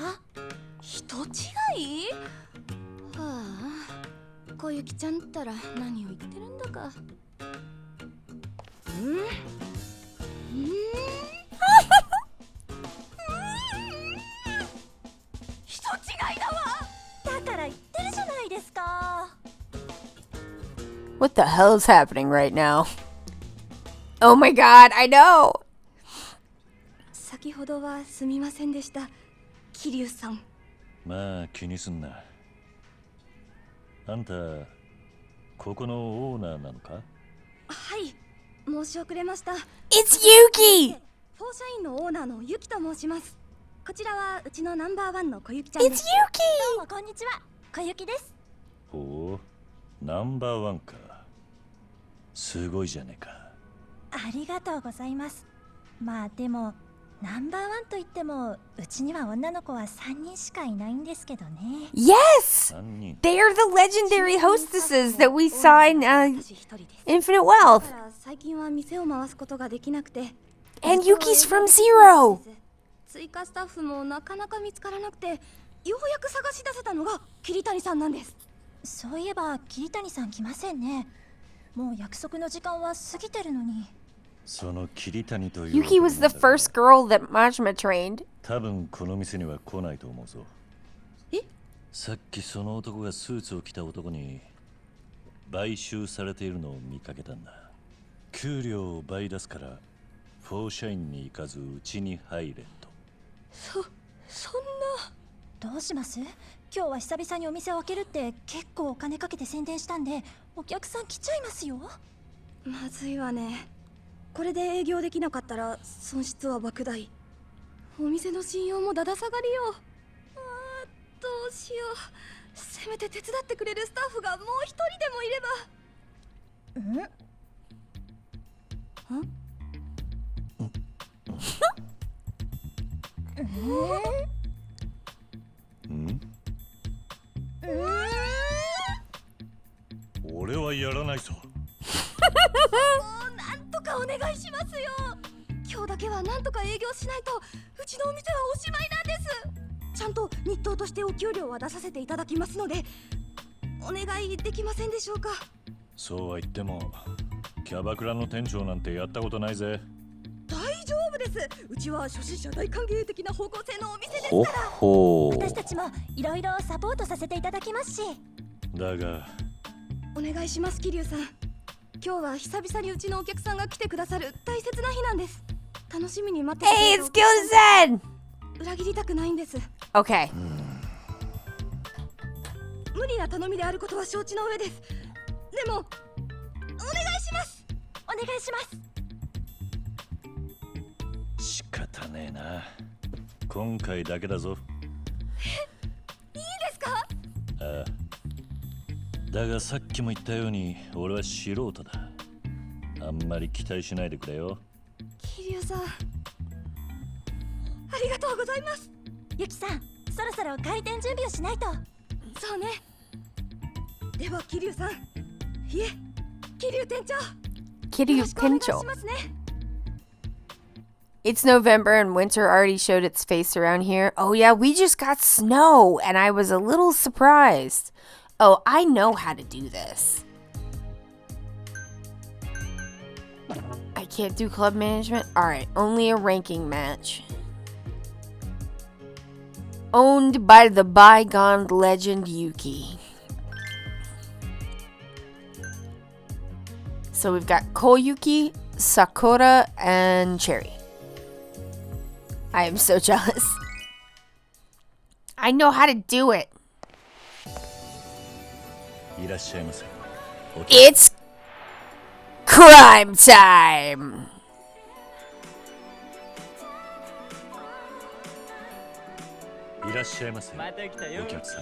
D: 人違い？はあ、小雪ちゃんったら何を言ってるんだか。人違いだわ。だから言ってるじゃないですか。
A: What the hell is happening right now? Oh my god, I know!
D: 先ほどはすみませんでした、桐生さん。
E: まあ気にすんな。あんたここのオーナーなのか？
D: はい、申し遅れました。
A: It's Yuki!
D: フォー社員のオーナーのゆきと申します。こちらはうちのナンバーワンの小雪ちゃんです。
A: It's
D: どうもこんにちは、小雪です。
E: ほう、ナンバーワンか。すごいじゃねえか。
F: ありがとうございます。まあでもナンバーワンといってもうちには女の子は3人しかいないんですけどね。
A: Yes!
E: 3人。
A: They are the legendary hostesses that we saw in
D: 私一人です。
A: Infinite Wealth.
D: だから最近は店を回すことができなくて。
A: And Yuki's from Zero.
D: 追加スタッフもなかなか見つからなくて、ようやく探し出せたのが桐谷さんなんです。
F: そういえば桐谷さん来ませんね。もう約束の時間は過ぎてるのに。
E: その桐谷という
A: Yuki was the first girl that Majima trained.
E: 多分この店には来ないと思うぞ。
D: え？
E: さっきその男がスーツを着た男に買収されているのを見かけたんだ。給料を倍出すからフォー社員に行かずうちに入れと。
D: そんな。
F: どうします？今日は久々にお店を開けるって結構お金かけて宣伝したんでお客さん来ちゃいますよ。
D: まずいわね。これで営業できなかったら損失は莫大。お店の信用もだだ下がりよ。どうしよう。せめて手伝ってくれるスタッフがもう一人でもいれば。
E: ん？俺はやらないぞ。
D: なんとかお願いしますよ。今日だけはなんとか営業しないとうちのお店はおしまいなんです。ちゃんと日当としてお給料は出させていただきますのでお願いできませんでしょうか。
E: そうは言ってもキャバクラの店長なんてやったことないぜ。
D: 大丈夫です。うちは初心者大歓迎的な方向性のお店です
E: ほっ
D: から。
E: ほ
F: 私たちもいろいろサポートさせていただきますし。
E: だが
D: お願いします、桐生さん。今日は久々にうちのお客さんが来てくださる大切な日なんです。楽しみに待っててく
A: Hey,
D: れ
A: it's
D: た
A: Gilzen!
D: 裏切りたくないんです。
A: Okay.
D: 無理な頼みであることは承知の上です。でもお願いします。
F: お願いします。
E: 仕方ねえな。今回だけだぞ。
D: いいですか？
E: ああ。だがさっきも言ったように俺は素人だ。あんまり期待しないでくれよ。
D: 桐生さん、ありがとうございます。
F: ゆきさん、そろそろ開店準備をしないと。
D: そうね。では桐生さん、いえ、桐生店長、よ
A: Kiryu
D: ろしくお願いし
A: Pincho.
D: ますね。
A: It's November and winter already showed its face around here. Oh yeah, we just got snow and I was a little surprised. Oh, I know how to do this. I can't do club management? Alright, only a ranking match. Owned by the bygone legend Yuki. So we've got Koyuki, Sakura, and Cherry. I am so jealous. I know how to do it.
E: いらっしゃいませ。
A: It's crime time.
E: いらっしゃいませ。
C: また来たよ。
E: お客様。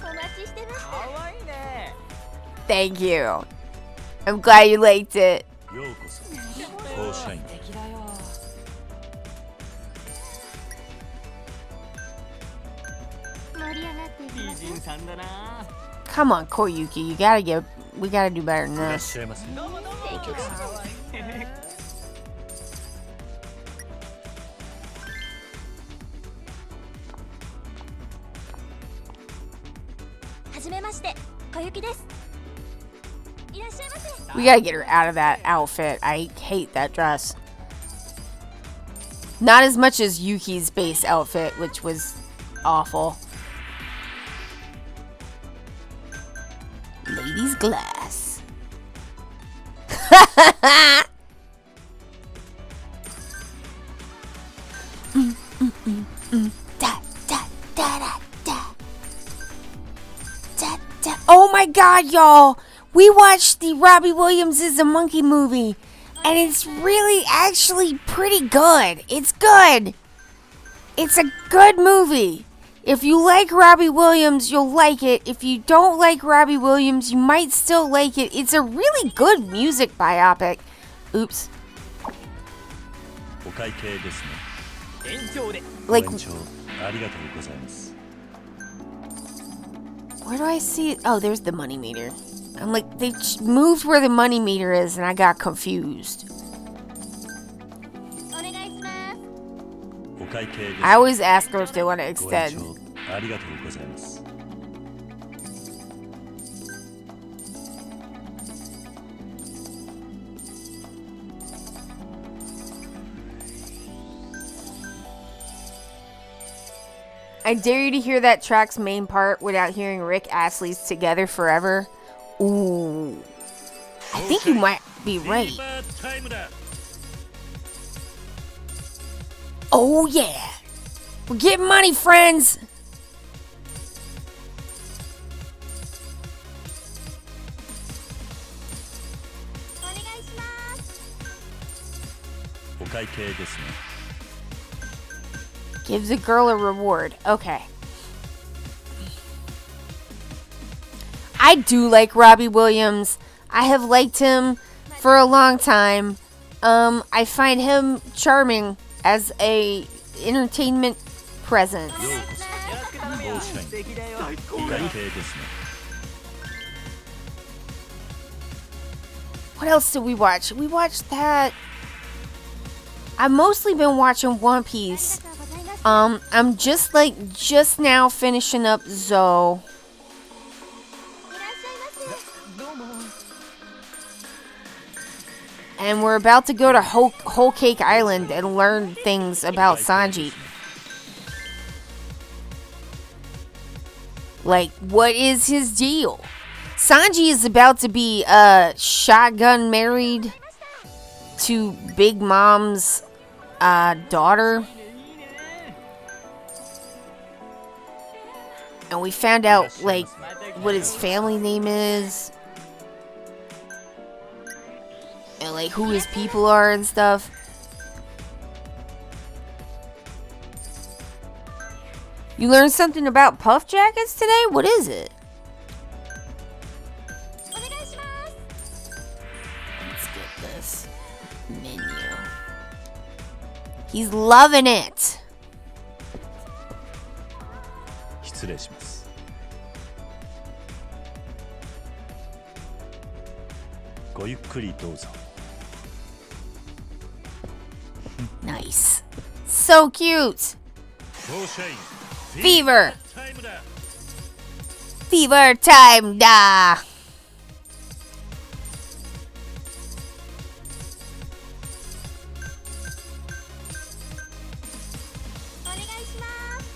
F: お待ちしてました。
C: かわいいね。
A: Thank you. I'm glad you liked it.
E: ようこそ。フォー社員。
C: 敵だよ。
F: 盛り上がっていき
C: 美
F: ます。
C: 人さんだな。
A: Come on, Koyuki. We gotta do better than
E: いらっ
A: this.
E: しゃいませ。
C: どうもどうも。
E: お客様。
F: はじめまして小雪ですいらっしゃいませ
A: We gotta get her out of that outfit. I hate that dress. Not as much as Yuki's base outfit, which was awful. Ladies' glass. Da, da, da, da, da. Da, da. Oh my god, y'all! We watched the Robbie Williams is a Monkey movie, and it's really actually pretty good. It's good. It's a good movie. If you like Robbie Williams, you'll like it. If you don't like Robbie Williams, you might still like it. It's a really good music biopic. Oops.
E: お会計ですね。
A: Like,
E: ご延長ありがとうございます。
A: where do I see it? Oh, there's the money meter. I'm like, they moved where the money meter is, and I got confused.
F: お願いします
E: お会計です。
A: I always ask them if they want to
E: ご延
A: extend.
E: 長ありがとうございます。
A: I dare you to hear that track's main part without hearing Rick Astley's Together Forever. Ooh. I think you might be right.
E: タイムだ。
A: Oh, yeah. We're getting money, friends.
F: お願いします
E: お会計ですね。
A: Gives a girl a reward. Okay. I do like Robbie Williams. I have liked him for a long time. I find him charming as a entertainment presence.
E: ようこそ。フォーシャイン。お会計ですね。
A: What else did we watch? We watched that. I've mostly been watching One Piece.
F: ありがとうございます
A: I'm just now finishing up Zoe.
F: いらっしゃいませ
A: And we're about to go to Whole Cake Island and learn things about Sanji. Like, what is his deal? Sanji is about to be shotgun married to Big Mom's daughter. And we found out, like, what his family name is. And, like, who his people are and stuff. You learned something about puff jackets today? What is it?
F: お願いします
A: Let's get this menu. He's loving it.
E: 失礼します。 ごゆっくりどうぞ。
A: Nice. So cute.
E: フォーシャイン。
A: Fever.
E: タイムだ。
A: Fever time da.
F: お願いします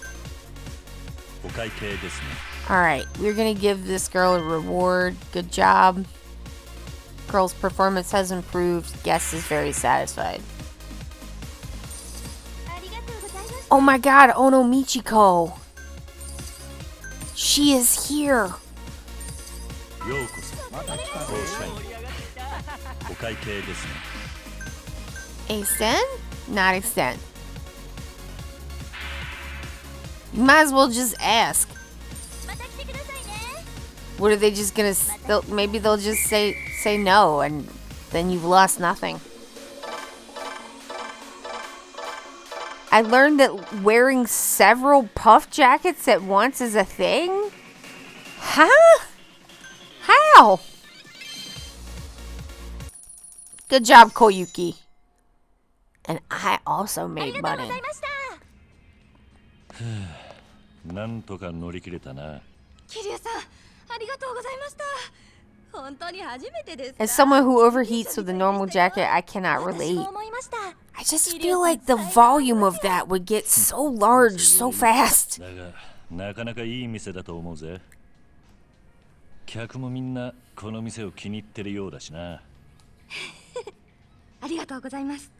E: お会計ですね。
A: Alright, we're gonna give this girl a reward. Good job. Girl's performance has improved. Guest is very satisfied.
F: ありがとうございます
A: Oh my god, Ono Michiko. She is here.
E: ようこそ。フォーシャイン。お会計ですね。
A: Extend? Not extend. You might as well just ask.
F: また来てくださいね
A: What are they just gonna? Maybe they'll just say no, and then you've lost nothing. I learned that wearing several puff jackets at once is a thing. Huh? How? Good job, Koyuki. And I also
F: あり
A: made
F: がとうご
A: money.
F: ざいました
E: なんとか乗り切れたな。
D: 桐生さんありがとうございました。本当に初めてです。
A: As someone who overheats with a normal jacket, I cannot
F: 私
A: relate.
F: も思いました。
A: I just feel like the volume of that would get so large so fast.
E: だがなかなかいい店だと思うぜ。客もみんなこの店を気に入ってるようだしな。
D: ありがとうございます。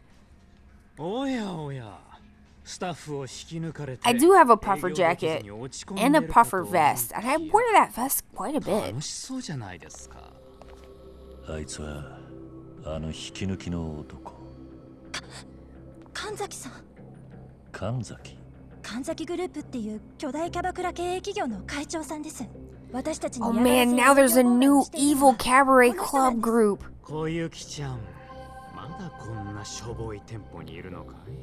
C: おやおや、スタッフを引き抜かれて
A: I do have a puffer jacket and a puffer vest, and I wear that vest quite a bit.
C: 楽しそうじゃないですか。
E: あいつはあの引き抜きの男。
F: 神崎さん。
E: 神崎。
F: 神崎グループっていう巨大キャバクラ経営企業の会長さんです。私たちに
A: Oh man, now there's a new evil cabaret club group.
C: 小雪ちゃん、まだこんなしょぼい店舗にいるのかい？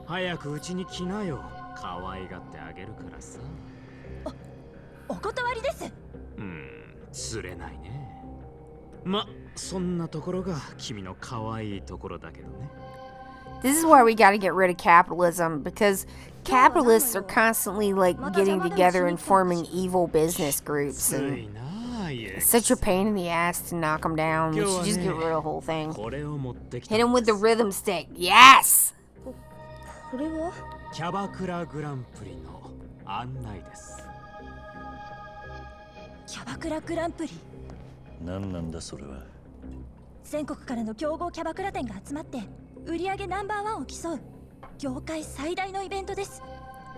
C: 早くうちに来なよ。可愛がってあげるからさ。
F: お断りです。
C: 釣れないね。ま、そんなところが君の可愛いところだけどね。
A: This is why we gotta get rid of capitalism, because capitalists are constantly like getting together and forming evil business groups,
C: つ
A: and
C: いな、
A: it's such a pain in the ass to knock them down. We should just get rid of the whole thing.
C: これを持ってきた
A: Hit him with the rhythm stick. Yes!
D: これは
C: キャバクラグランプリの案内です。
F: キャバクラグランプリ。
E: 何なんだそれは。
F: 全国からの競合キャバクラ店が集まって売り上げナンバーワンを競う業界最大のイベントです。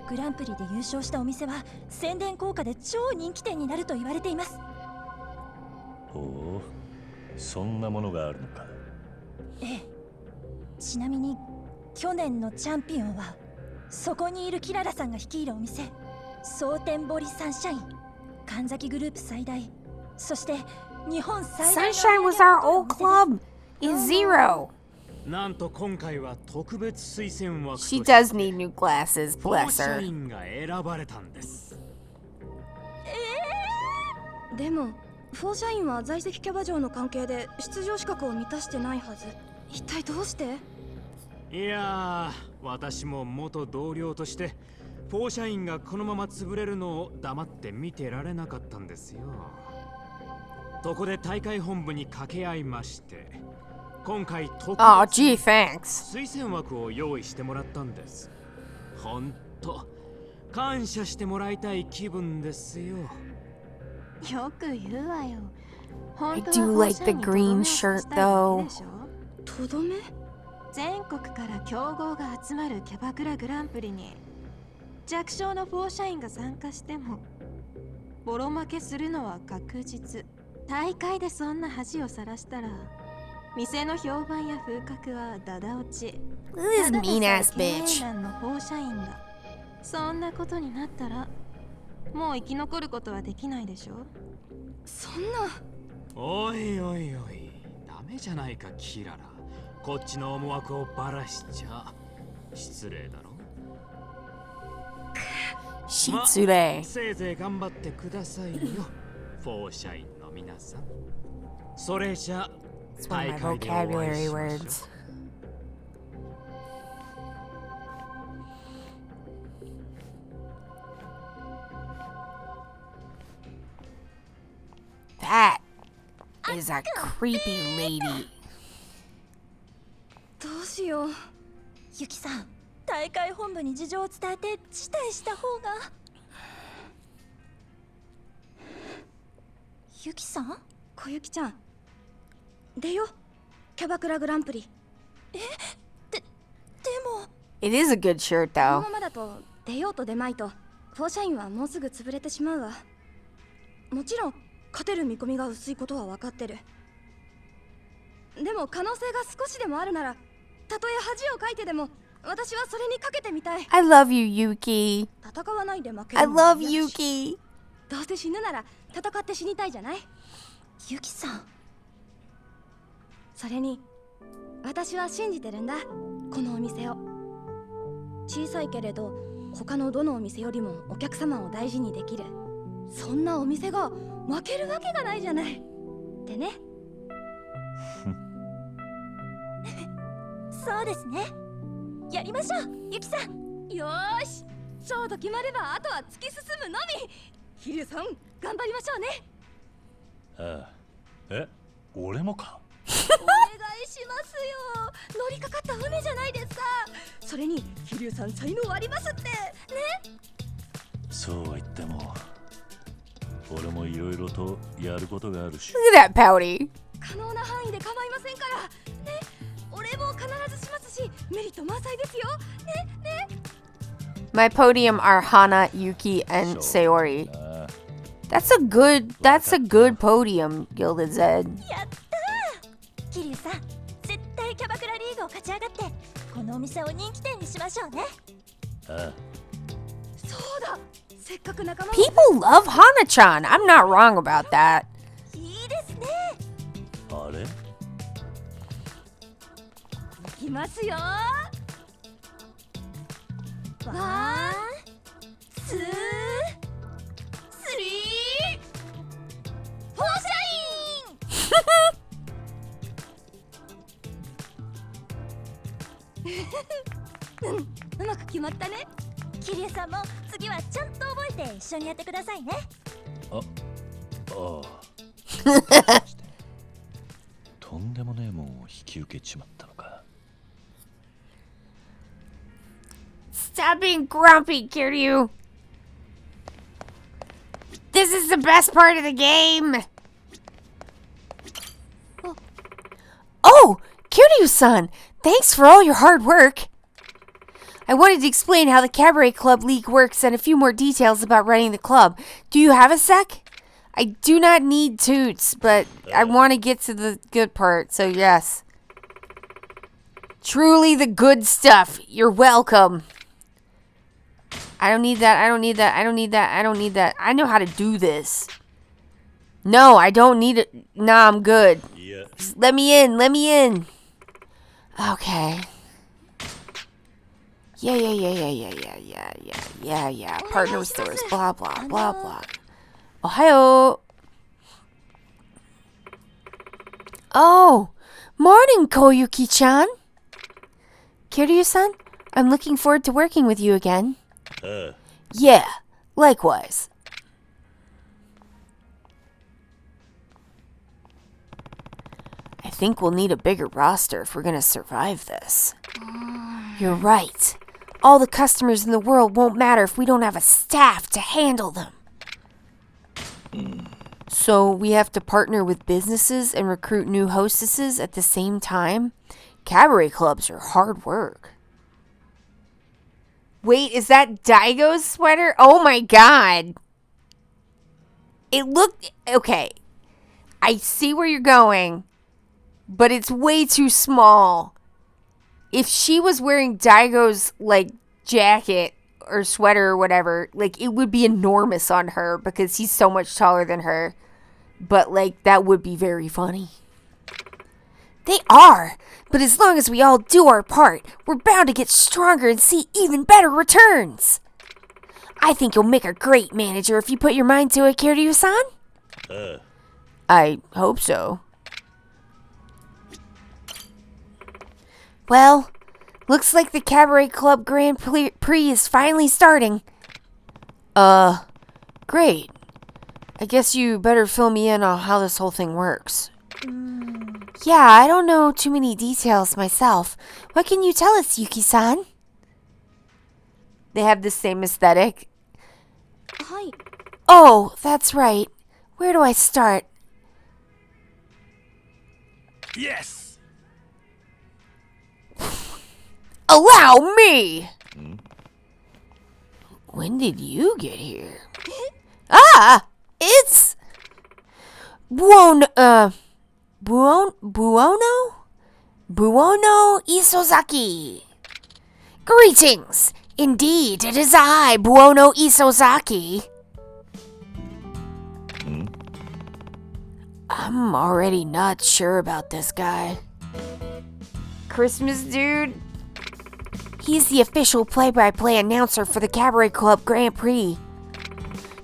F: グランプリで優勝したお店は宣伝効果で超人気店になると言われています。
E: ほう、そんなものがあるのか。
F: ええ。ちなみに去年のチャンピオンはそこにいるキララさんが率いるお店、蒼天堀サンシャイン、神崎グループ最大、そして日本最大の
A: Sunshine was our old club in Zero.
C: なんと今回は特別推薦枠と
A: She
C: して
A: does need new glasses,
C: フォー
A: bless
C: シャ
A: her.
C: インが選ばれたんです。
D: でもフォーシャインは在籍キャバ嬢の関係で出場資格を満たしてないはず。一体どうして？
C: いやー、私も元同僚としてフォーシャインがこのまま潰れるのを黙って見てられなかったんですよ。そこで大会本部に掛け合いまして、今回特別
A: Oh, gee, thanks.
C: 推薦枠を用意してもらったんです。ほんと感謝してもらいたい気分ですよ。
G: よく言うわよ。
A: I do like the green shirt, though.
D: とどめ？
G: 全国から強豪が集まるキャバクラグランプリに弱小のフォーシャインが参加してもボロ負けするのは確実。大会でそんな恥をさらしたら店の評判や風格はダダ落ち。
A: Look at this mean ass
G: 経営
A: bitch.
G: 団のフォーシャインがそんなことになったらもう生き残ることはできないでしょ。
D: そんな。
C: おいおいおい、ダメじゃないかキララ。こっちの思惑をバラしちゃ失礼だろ。
A: Shitsure.
C: せいぜい頑張ってくださいよ、フォーシャインの皆さん。それじゃ
A: It's one
C: 大
A: of
C: 会
A: my
C: でお会い
A: vocabulary
C: しましょう。
A: words. That is a creepy lady.
D: どうしよう。
F: ユキさん、大会本部に事情を伝えて辞退した方が。ユキさん？
D: 小雪ちゃん、出よ。キャバクラグランプリ。
F: でも
A: It is a good shirt,
D: この
A: though.
D: ままだと出ようと出まいとフォーシャインはもうすぐ潰れてしまうわ。もちろん勝てる見込みが薄いことは分かってる。でも可能性が少しでもあるなら、たとえ恥をかいてでも私はそれにかけてみたい。
A: I love you, Yuki.
D: 戦わないで負け
A: I
D: るのは
A: love
D: 嫌だし
A: Yuki.
D: どうせ死ぬなら戦って死にたいじゃない。
F: ユキさん、
D: それに私は信じてるんだ、このお店を。小さいけれど他のどのお店よりもお客様を大事にできる、そんなお店が負けるわけがないじゃないってね。
F: そうですね。やりましょう、ユキさん。
D: よーし、そうと決まればあとは突き進むのみ。ヒルソン、頑張りましょうね。
E: ああ。え、俺もか。
D: お願いしますよ。乗りかかった船じゃないですか。それに桐生さん才能ありますってね。
E: そうは言っても、俺もいろいろとやることがあるし。
A: Look at that pouty.
D: 可能な範囲で構いませんからね。俺も必ずしますし、メリット満載ですよね。
A: My podium are Hana, Yuki, and Sayori. That's a good podium, Gilded Zed.
F: やったー。桐生さん、絶対キャバクラリーグを勝ち上がってこのお店を人気店にしましょうね。
E: ああ。
D: そうだ、せっかく仲間も
A: People love Hana-chan. I'm not wrong about that.
F: いいですね。
E: あれ、
D: いきますよ。
F: ワン、ツー、スリー、フォーシャイン。
D: うまく決まったね。
F: 桐生さんも次はちゃんと覚えて一緒にやってくださいね。
E: ああ。とんでもねえもんを引き受けちまったのか。
A: Stop being grumpy, Kiryu. This is the best part of the game. Oh, Kiryu-san, thanks for all your hard work. I wanted to explain how the Cabaret Club League works and a few more details about running the club. Do you have a sec? I do not need toots, but I want to get to the good part, so yes. Truly the good stuff. You're welcome. I don't need that. I don't need that. I don't need that. I don't need that. I know how to do this. No, I don't need it. Nah, I'm good.
E: Yeah.
A: Just let me in. Let me in. Okay. Yeah. Partner with stores. Blah, blah, blah, blah. Ohio. Oh, morning, Koyuki-chan. Kiryu-san, I'm looking forward to working with you again. Yeah, likewise. I think we'll need a bigger roster if we're gonna survive this. You're right. All the customers in the world won't matter if we don't have a staff to handle them. So we have to partner with businesses and recruit new hostesses at the same time? Cabaret clubs are hard work. Wait, is that Daigo's sweater? Oh my god. It looked... Okay. I see where you're going, but it's way too small. If she was wearing Daigo's, like, jacket or sweater or whatever, like, it would be enormous on her because he's so much taller than her. But, like, that would be very funny. They are, but as long as we all do our part, we're bound to get stronger and see even better returns. I think you'll make a great manager if you put your mind to it, Kiryu-san. I hope so. Well, looks like the Cabaret Club Grand Prix is finally starting. Great. I guess you better fill me in on how this whole thing works. Yeah, I don't know too many details myself. What can you tell us, Yuki-san? They have the same aesthetic.
D: はい。
A: Oh, that's right. Where do I start?
B: Yes!
A: Allow me! When did you get here? Ah! It's... Buono Isozaki. Greetings! Indeed, it is I, Buono Isozaki. I'm already not sure about this guy. Christmas dude? He's the official play-by-play announcer for the Cabaret Club Grand Prix.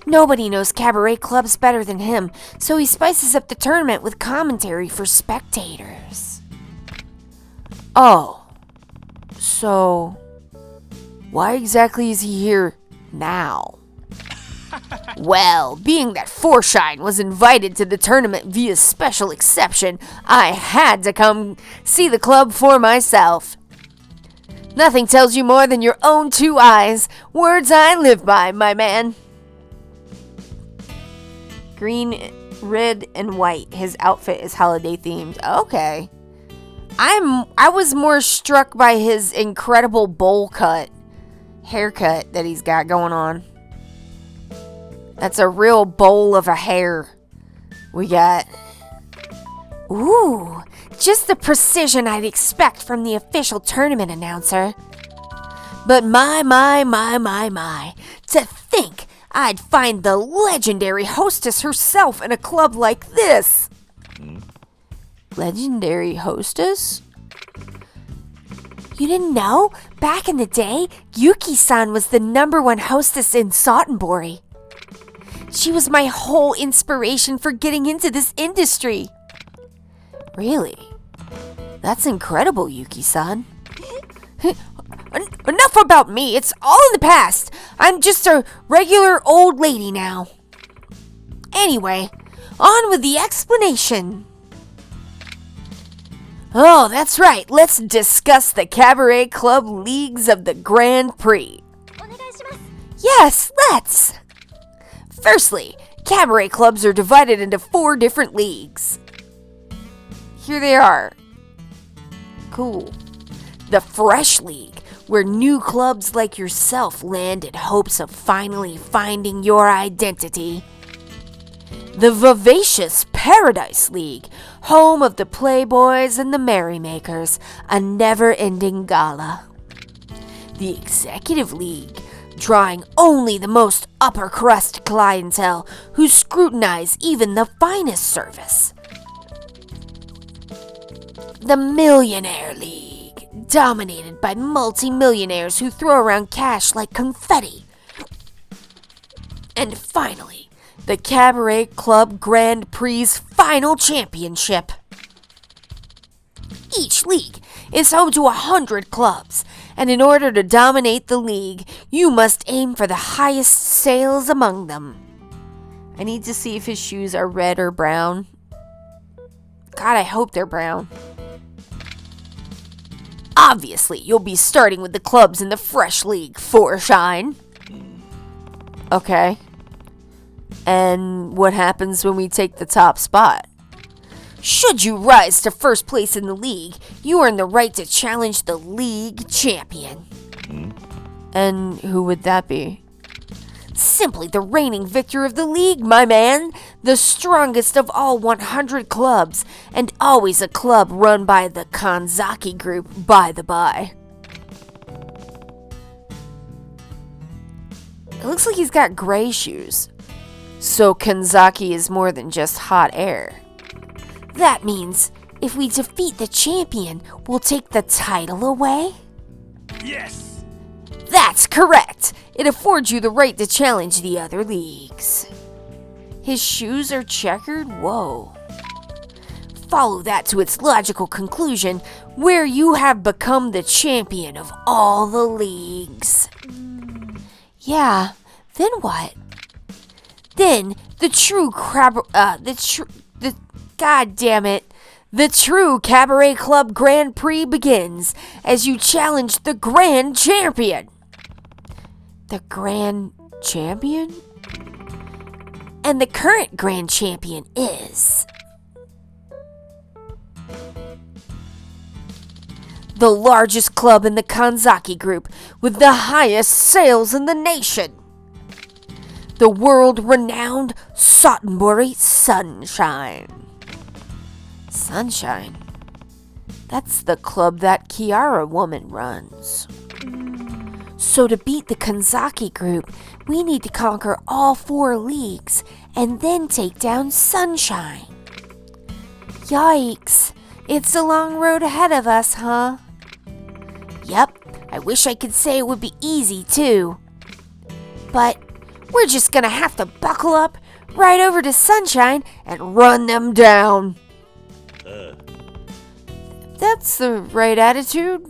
A: Nobody knows cabaret clubs better than him, so he spices up the tournament with commentary for spectators. Oh. So, why exactly is he here now? Well, being that Forshine was invited to the tournament via special exception, I had to come see the club for myself. Nothing tells you more than your own two eyes. Words I live by, my man. Green, red, and white. His outfit is holiday themed. Okay. I was more struck by his incredible bowl cut, haircut that he's got going on. That's a real bowl of a hair we got. Ooh, just the precision I'd expect from the official tournament announcer. But my, to think I'd find the legendary hostess herself in a club like this. Legendary hostess? You didn't know? Back in the day, Yuki-san was the #1 hostess in Sotenbori. She was my whole inspiration for getting into this industry. Really? That's incredible, Yuki-san. Enough about me. It's all in the past. I'm just a regular old lady now. Anyway, on with the explanation. Oh, that's right. Let's discuss the Cabaret Club Leagues of the Grand Prix. Yes, let's. Firstly, cabaret clubs are divided into 4 different leagues. Here they are. Cool. The Fresh League, where new clubs like yourself land in hopes of finally finding your identity. The Vivacious Paradise League, home of the Playboys and the Merrymakers, a never-ending gala. The Executive League, drawing only the most upper-crust clientele who scrutinize even the finest service. The Millionaire League, dominated by multi-millionaires who throw around cash like confetti. And finally, the Cabaret Club Grand Prix's final championship. Each league is home to 100 clubs, and in order to dominate the league, you must aim for the highest sales among them. I need to see if his shoes are red or brown. God, I hope they're brown. Obviously, you'll be starting with the clubs in the Fresh League, Forshine. Okay. And what happens when we take the top spot? Should you rise to first place in the league, you earn the right to challenge the league champion. And who would that be? Simply the reigning victor of the league, my man. The strongest of all 100 clubs, and always a club run by the Kanzaki group, by the by. It looks like he's got gray shoes. So Kanzaki is more than just hot air. That means if we defeat the champion, we'll take the title away?
B: Yes!
A: That's correct! It affords you the right to challenge the other leagues. His shoes are checkered? Whoa. Follow that to its logical conclusion, where you have become the champion of all the leagues. Yeah, then what? Then the true The true Cabaret Club Grand Prix begins as you challenge the Grand Champion. The Grand Champion? And the current Grand Champion is... the largest club in the Kanzaki group with the highest sales in the nation. The world-renowned Sotenbori Sunshine. Sunshine? That's the club that Kiara woman runs. So to beat the Kanzaki group, we need to conquer all 4 leagues and then take down Sunshine. Yikes. It's a long road ahead of us, huh? Yep, I wish I could say it would be easy too. But we're just gonna have to buckle up, right over to Sunshine, and run them down. That's the right attitude.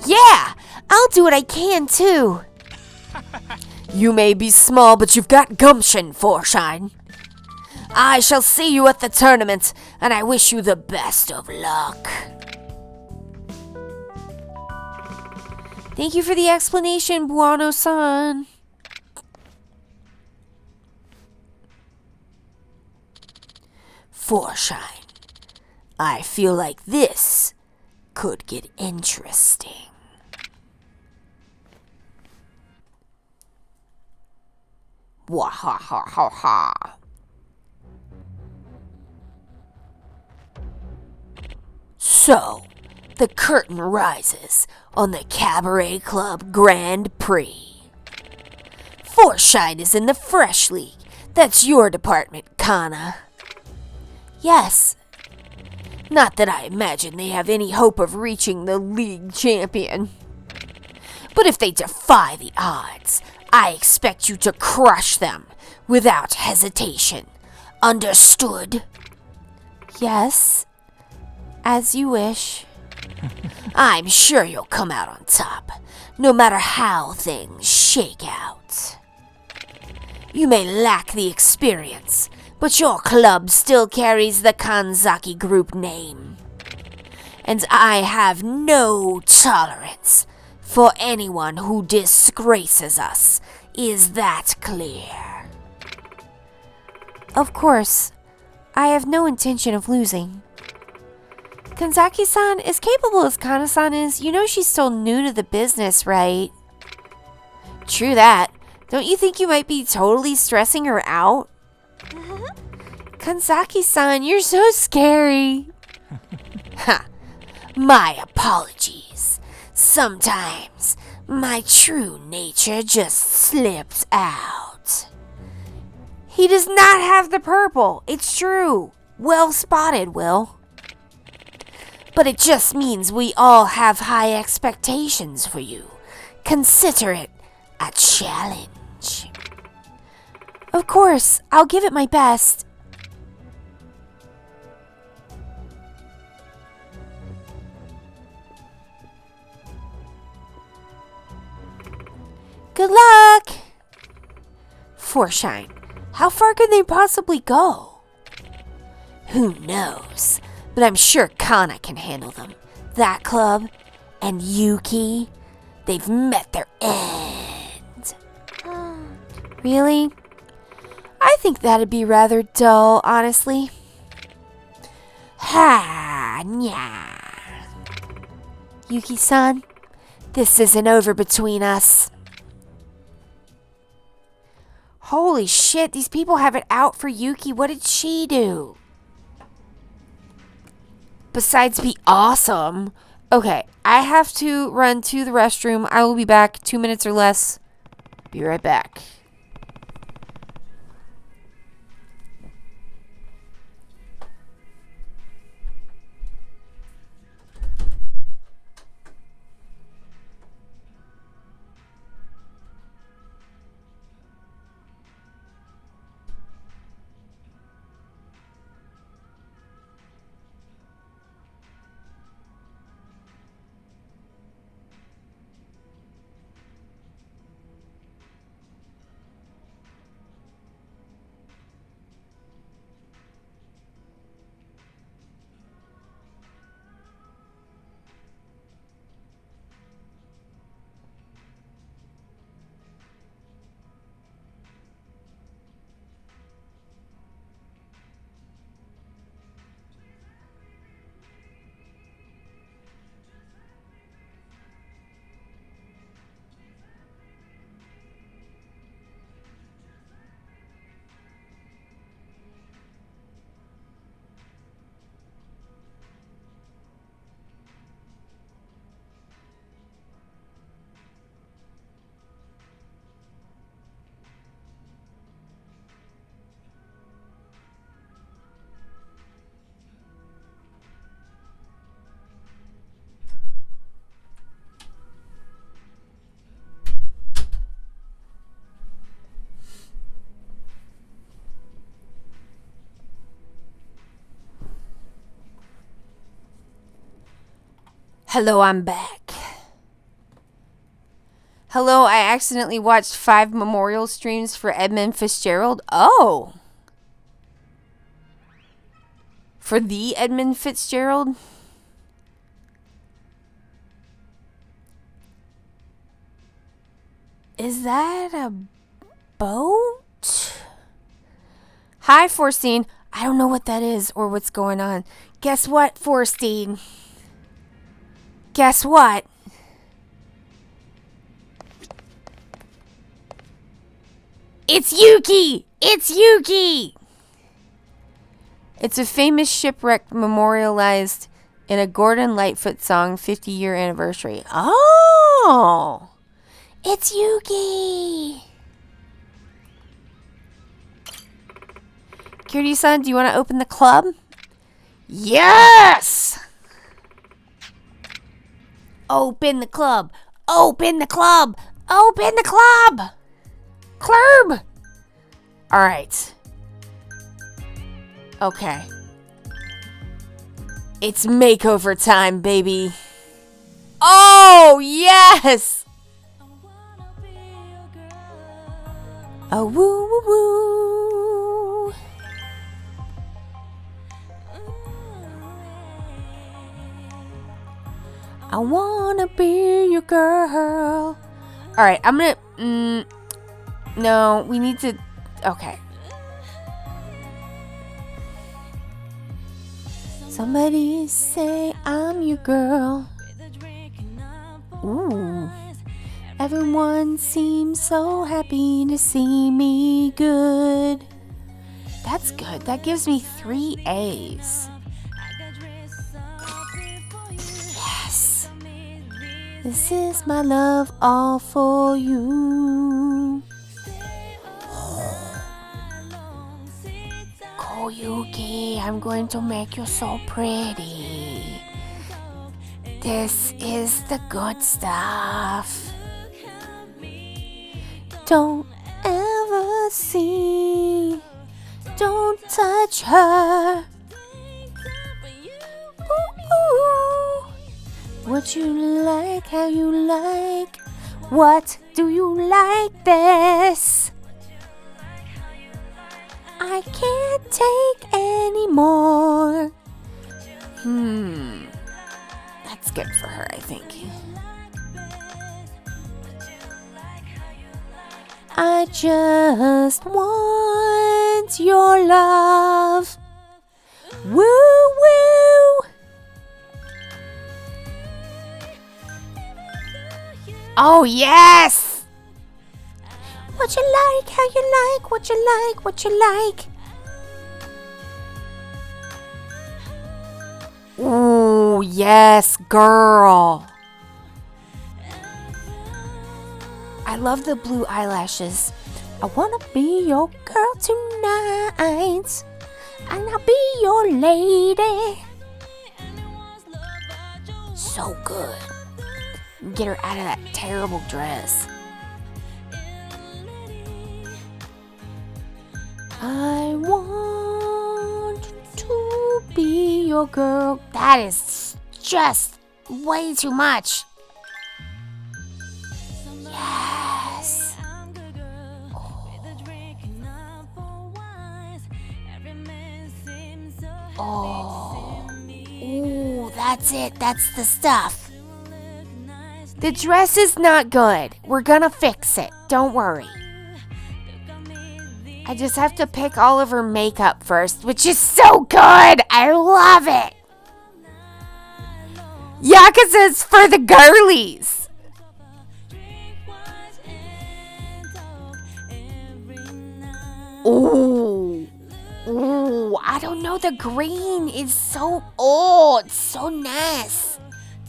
A: Yeah, I'll do what I can too. You may be small, but you've got gumption, Forshine. I shall see you at the tournament, and I wish you the best of luck. Thank you for the explanation, Buono-san. Forshine, I feel like this could get interesting. Wahahaha. So, the curtain rises on the Cabaret Club Grand Prix. Forshine is in the Fresh League. That's your department, Kana. Yes. Not that I imagine they have any hope of reaching the league champion. But if they defy the odds, I expect you to crush them without hesitation. Understood? Yes. As you wish. I'm sure you'll come out on top, no matter how things shake out. You may lack the experience, but your club still carries the Kanzaki Group name. And I have no tolerance for anyone who disgraces us. Is that clear? Of course. I have no intention of losing. Kanzaki-san, as capable as Kana-san is, you know she's still new to the business, right? True that. Don't you think you might be totally stressing her out? Kanzaki-san, you're so scary. Ha! My apologies. Sometimes my true nature just slips out. He does not have the purple. It's true. Well spotted, Will. But it just means we all have high expectations for you. Consider it a challenge. Of course, I'll give it my best. Good luck! Forshine, how far could they possibly go? Who knows? But I'm sure Kana can handle them. That club and Yuki, they've met their end. Really? I think that'd be rather dull, honestly. Ha, nya. Yuki-san, this isn't over between us. Holy shit, these people have it out for Yuki. What did she do? Besides be awesome. Okay, I have to run to the restroom. I will be back 2 minutes or less. Be right back. Hello, I'm back. Hello, I accidentally watched 5 memorial streams for Edmund Fitzgerald. Oh. For the Edmund Fitzgerald? Is that a boat? Hi, Forstine. I don't know what that is or what's going on. Guess what, Forstine? Guess what? It's Yuki! It's Yuki! It's a famous shipwreck memorialized in a Gordon Lightfoot song 50-year anniversary. Oh! It's Yuki! Kiryu-san, do you want to open the club? Yes! Open the club! Open the club! Open the club! Club! Alright. Okay. It's makeover time, baby. Oh, yes! Oh, woo, woo, woo. I wanna be your girl. Alright, I'm gonna... no, we need to... Okay. Somebody say I'm your girl. Ooh. Everyone seems so happy to see me good. That's good. That gives me 3 A's. Yes. This is my love all for you. Koyuki, I'm going to make you so pretty. This is the good stuff. Don't ever see. Don't touch her. Ooh, ooh. What you like, how you like. What do you like best? I can't take any more. That's good for her, I think. I just want your love. Woo woo. Oh, yes. What you like, how you like, what you like, what you like. Ooh, yes, girl. I love the blue eyelashes. I wanna be your girl tonight, and I'll be your lady. So good. Get her out of that terrible dress. I want to be your girl. That is just way too much. Yes. Oh. Ooh, that's it. That's the stuff. The dress is not good. We're gonna fix it. Don't worry. I just have to pick all of her makeup first, which is so good. I love it. Yakuza's for the girlies. Ooh. Ooh, I don't know. The green is so old. It's so nice.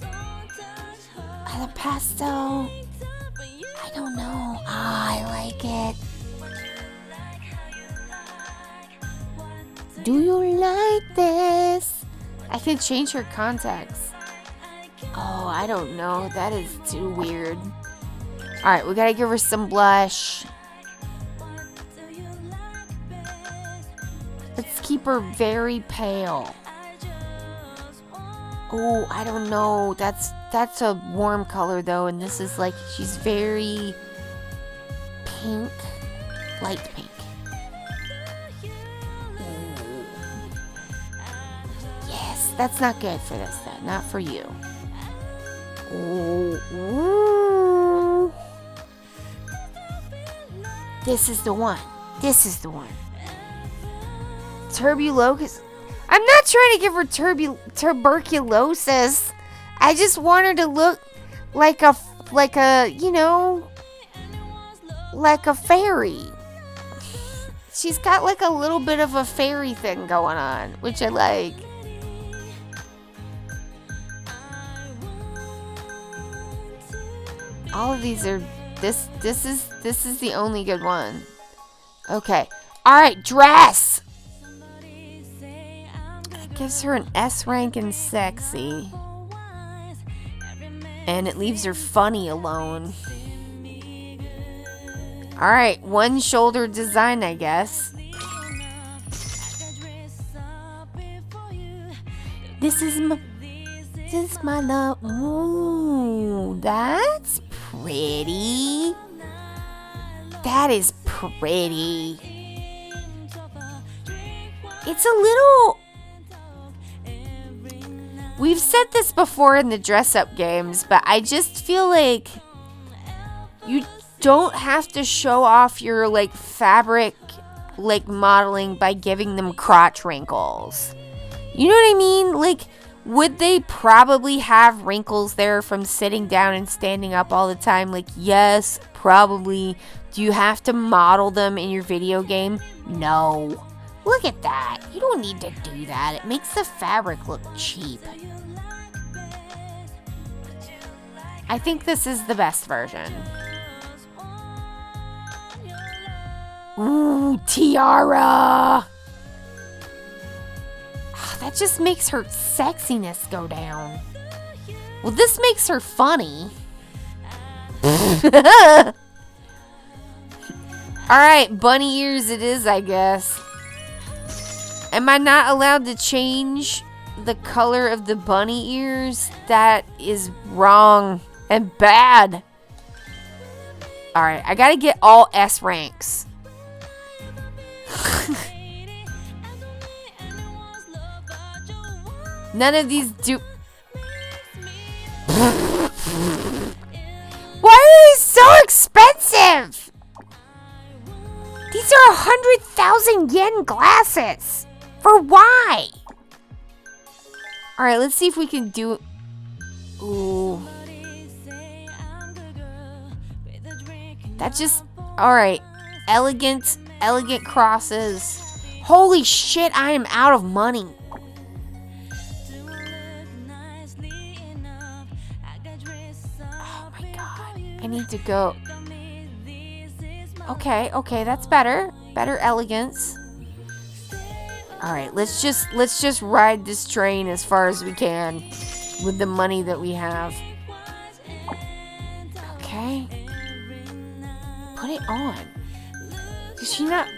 A: And the pastel, I don't know. I like it. Do you like this? I can change her contacts. Oh, I don't know. That is too weird. Alright, we gotta give her some blush. Let's keep her very pale. Oh, I don't know. That's a warm color though, and this is like she's very pink, light pink. Ooh. Yes, that's not good for this then. Not for you. Ooh. This is the one. This is the one. Tuberculosis. I'm not trying to give her tuberculosis. I just want her to look like a you know, like a fairy. She's got like a little bit of a fairy thing going on, which I like. All of these are this is the only good one. Okay. All right, dress. It gives her an S rank in sexy. And it leaves her funny alone. All right, one shoulder design, I guess. This is my love. Ooh, that's pretty. That is pretty. It's a little... We've said this before in the dress-up games, but I just feel like you don't have to show off your, like, fabric, like, modeling by giving them crotch wrinkles. You know what I mean? Like, would they probably have wrinkles there from sitting down and standing up all the time? Like, yes, probably. Do you have to model them in your video game? No. Look at that. You don't need to do that. It makes the fabric look cheap. I think this is the best version. Ooh, tiara. Oh, that just makes her sexiness go down. Well, this makes her funny. Alright, bunny ears it is, I guess. Am I not allowed to change the color of the bunny ears? That is wrong and bad. Alright, I gotta get all S ranks. None of these do... Why are they so expensive? These are 100,000 yen glasses. For why? Alright, let's see if we can do... Ooh. That just... Alright. Elegant crosses. Holy shit, I am out of money. Oh my god. I need to go... Okay, that's better. Better elegance. Alright, let's just ride this train as far as we can with the money that we have. Okay. Put it on. Is she not...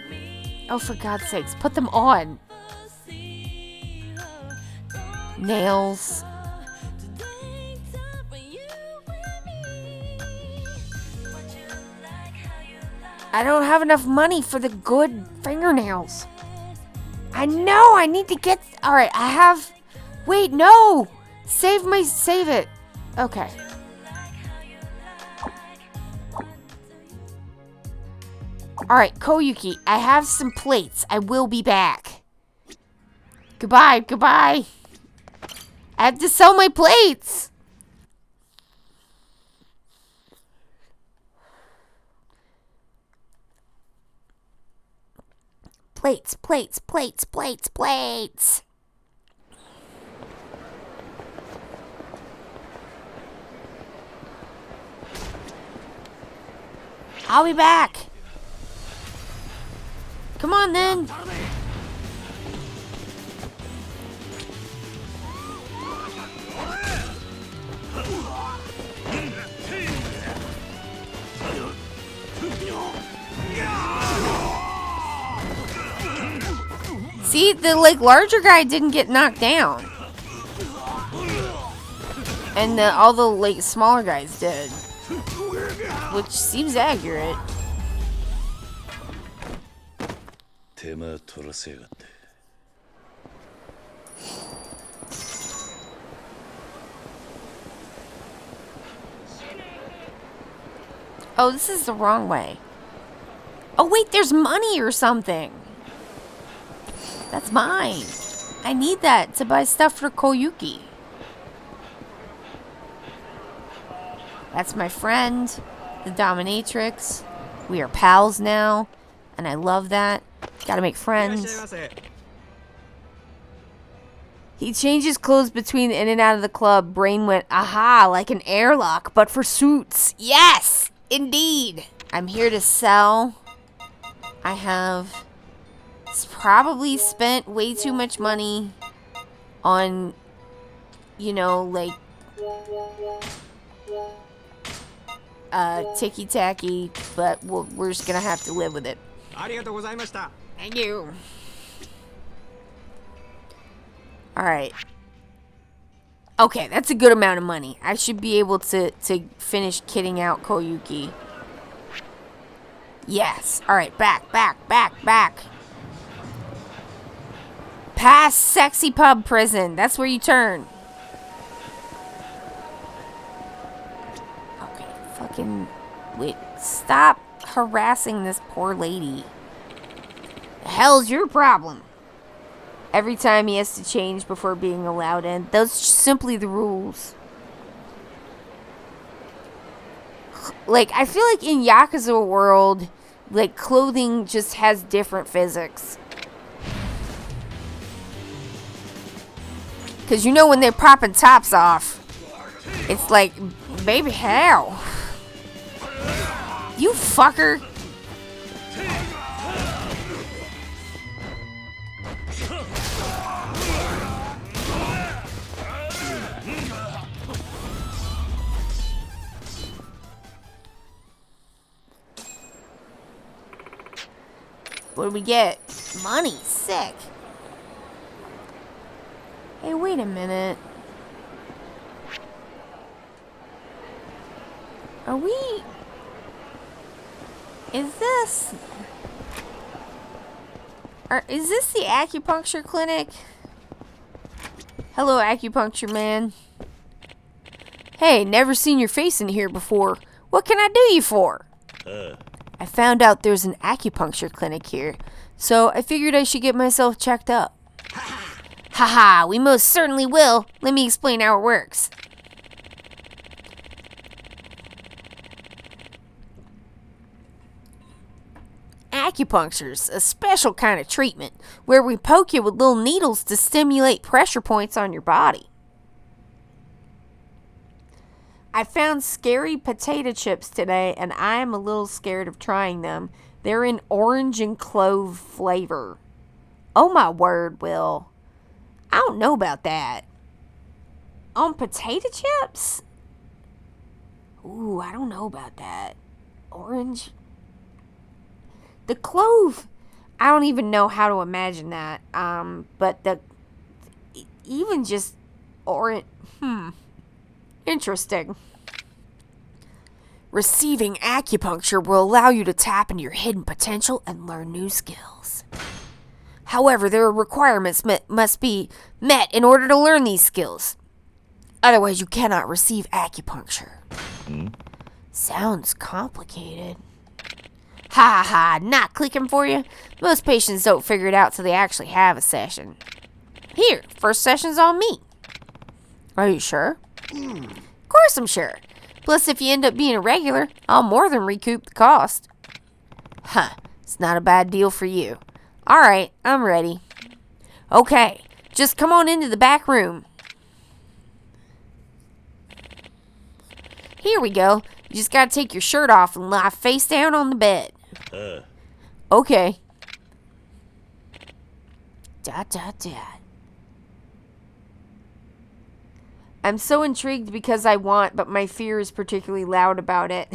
A: Oh, for God's sakes, put them on. Nails. I don't have enough money for the good fingernails. I know, I need to get... Alright, I have... Wait, no! Save it. Okay. Alright, Koyuki, I have some plates. I will be back. Goodbye. I have to sell my plates. Plates. I'll be back. Come on then. See, the larger guy didn't get knocked down. And all the like smaller guys did. Which seems accurate.
E: 手間取らせやがって。
A: Oh, this is the wrong way. Oh wait, there's money or something. That's mine. I need that to buy stuff for Koyuki. That's my friend, the dominatrix. We are pals now, and I love that. Gotta make friends. He changed his clothes between in and out of the club. Brain went, aha, like an airlock, but for suits. Yes, indeed. I'm here to sell. I have probably spent way too much money on, you know, like, ticky-tacky, but we're just gonna have to live with it. Thank you. Alright. Okay, that's a good amount of money. I should be able to finish kitting out Koyuki. Yes. Alright, back. Past Sexy Pub Prison. That's where you turn. Okay, fucking... Wait, stop harassing this poor lady. The hell's your problem? Every time he has to change before being allowed in. Those are simply the rules. Like, I feel like in Yakuza world, like, clothing just has different physics. Because you know when they're popping tops off, it's like, baby, how? You fucker. What do we get? Money. Sick. Hey, wait a minute. Are we... Is this... Is this the acupuncture clinic? Hello, acupuncture man. Hey, never seen your face in here before. What can I do you for? I found out there's an acupuncture clinic here, so I figured I should get myself checked up. Haha, we most certainly will. Let me explain how it works. Acupuncture's a special kind of treatment where we poke you with little needles to stimulate pressure points on your body. I found scary potato chips today, and I am a little scared of trying them. They're in orange and clove flavor. Oh my word, Will. I don't know about that. On potato chips? Ooh, I don't know about that. Orange? The clove, I don't even know how to imagine that. But even just orange, interesting. Receiving acupuncture will allow you to tap into your hidden potential and learn new skills. However, there are requirements must be met in order to learn these skills. Otherwise, you cannot receive acupuncture. Sounds complicated. Ha ha, not clicking for you? Most patients don't figure it out till they actually have a session. Here, first session's on me. Are you sure? Of course I'm sure. Plus, if you end up being a regular, I'll more than recoup the cost. Huh, it's not a bad deal for you. Alright, I'm ready. Okay, just come on into the back room. Here we go. You just gotta take your shirt off and lie face down on the bed. Okay. Dot. I'm so intrigued because I want, but my fear is particularly loud about it.